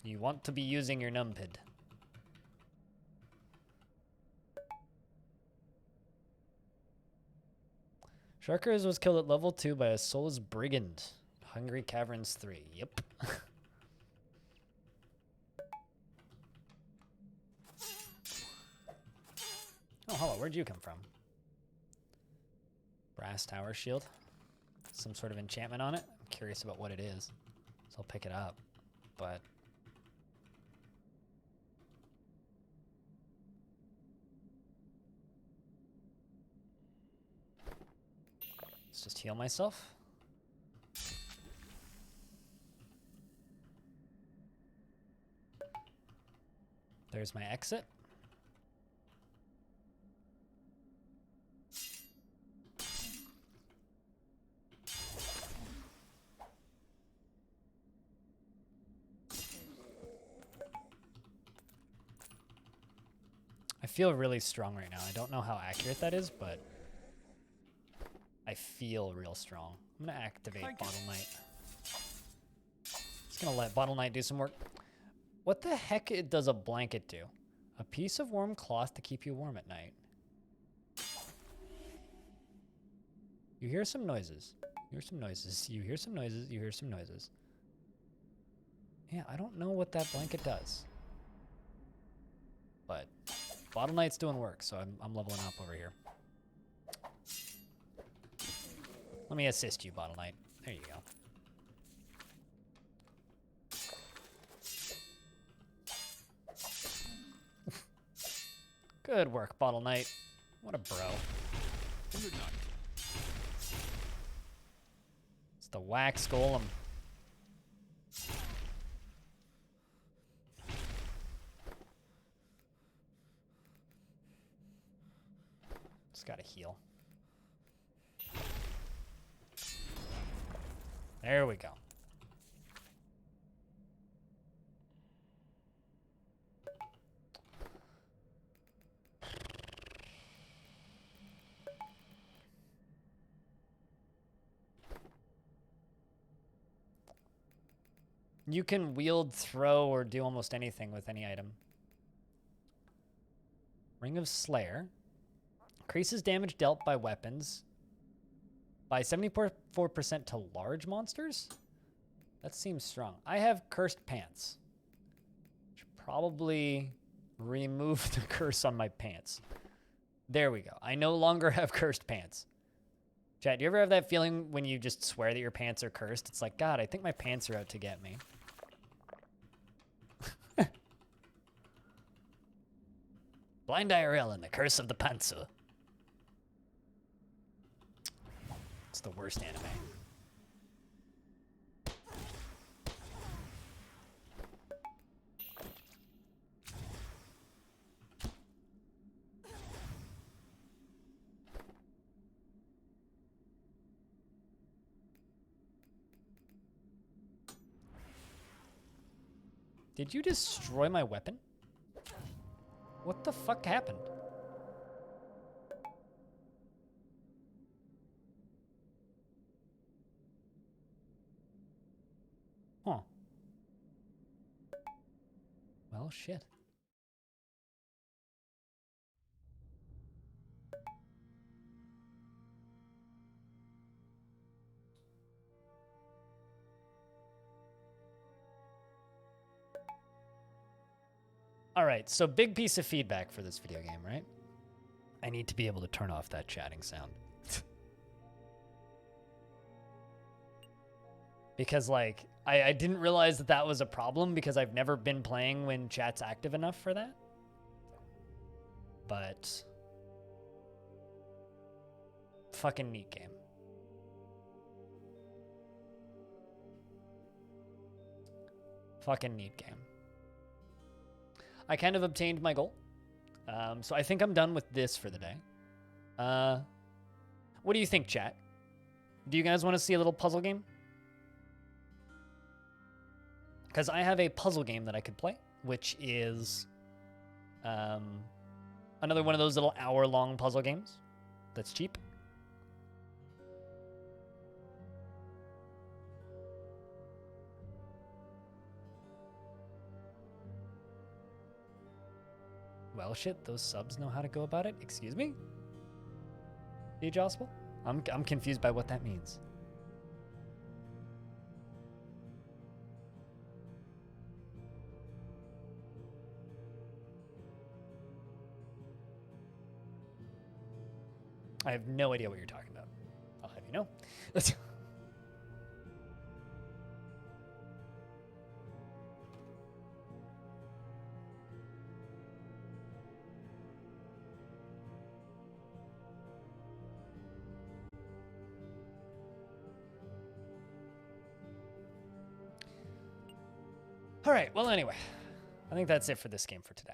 You want to be using your numpad. Sharkers was killed at level 2 by a soulless brigand. Hungry Caverns 3. Yep. Oh, hello. Where'd you come from? Brass tower shield. Some sort of enchantment on it. I'm curious about what it is, so I'll pick it up. But let's just heal myself. There's my exit. I feel really strong right now. I don't know how accurate that is, but I feel real strong. I'm gonna activate Bottle Knight. Just gonna let Bottle Knight do some work. What the heck does a blanket do? A piece of warm cloth to keep you warm at night. You hear some noises. You hear some noises. You hear some noises. You hear some noises. Yeah, I don't know what that blanket does. But Bottle Knight's doing work, so I'm leveling up over here. Let me assist you, Bottle Knight. There you go. Good work, Bottle Knight. What a bro. It's the wax golem. Just gotta heal. There we go. You can wield, throw, or do almost anything with any item. Ring of Slayer. Increases damage dealt by weapons by 74% to large monsters? That seems strong. I have Cursed Pants. Should probably remove the curse on my pants. There we go. I no longer have Cursed Pants. Chat, do you ever have that feeling when you just swear that your pants are cursed? It's like, God, I think my pants are out to get me. Blind IRL and the Curse of the Pantsu. It's the worst anime. Did you destroy my weapon? What the fuck happened? Huh. Well, shit. All right, so big piece of feedback for this video game, right? I need to be able to turn off that chatting sound. Because, like, I didn't realize that that was a problem because I've never been playing when chat's active enough for that. But fucking neat game. Fucking neat game. I kind of obtained my goal. So I think I'm done with this for the day. What do you think, chat? Do you guys want to see a little puzzle game? Because I have a puzzle game that I could play, which is another one of those little hour-long puzzle games that's cheap. Well, shit, those subs know how to go about it. Excuse me? Jospel? I'm confused by what that means. I have no idea what you're talking about. I'll have you know. All right, well, anyway, I think that's it for this game for today.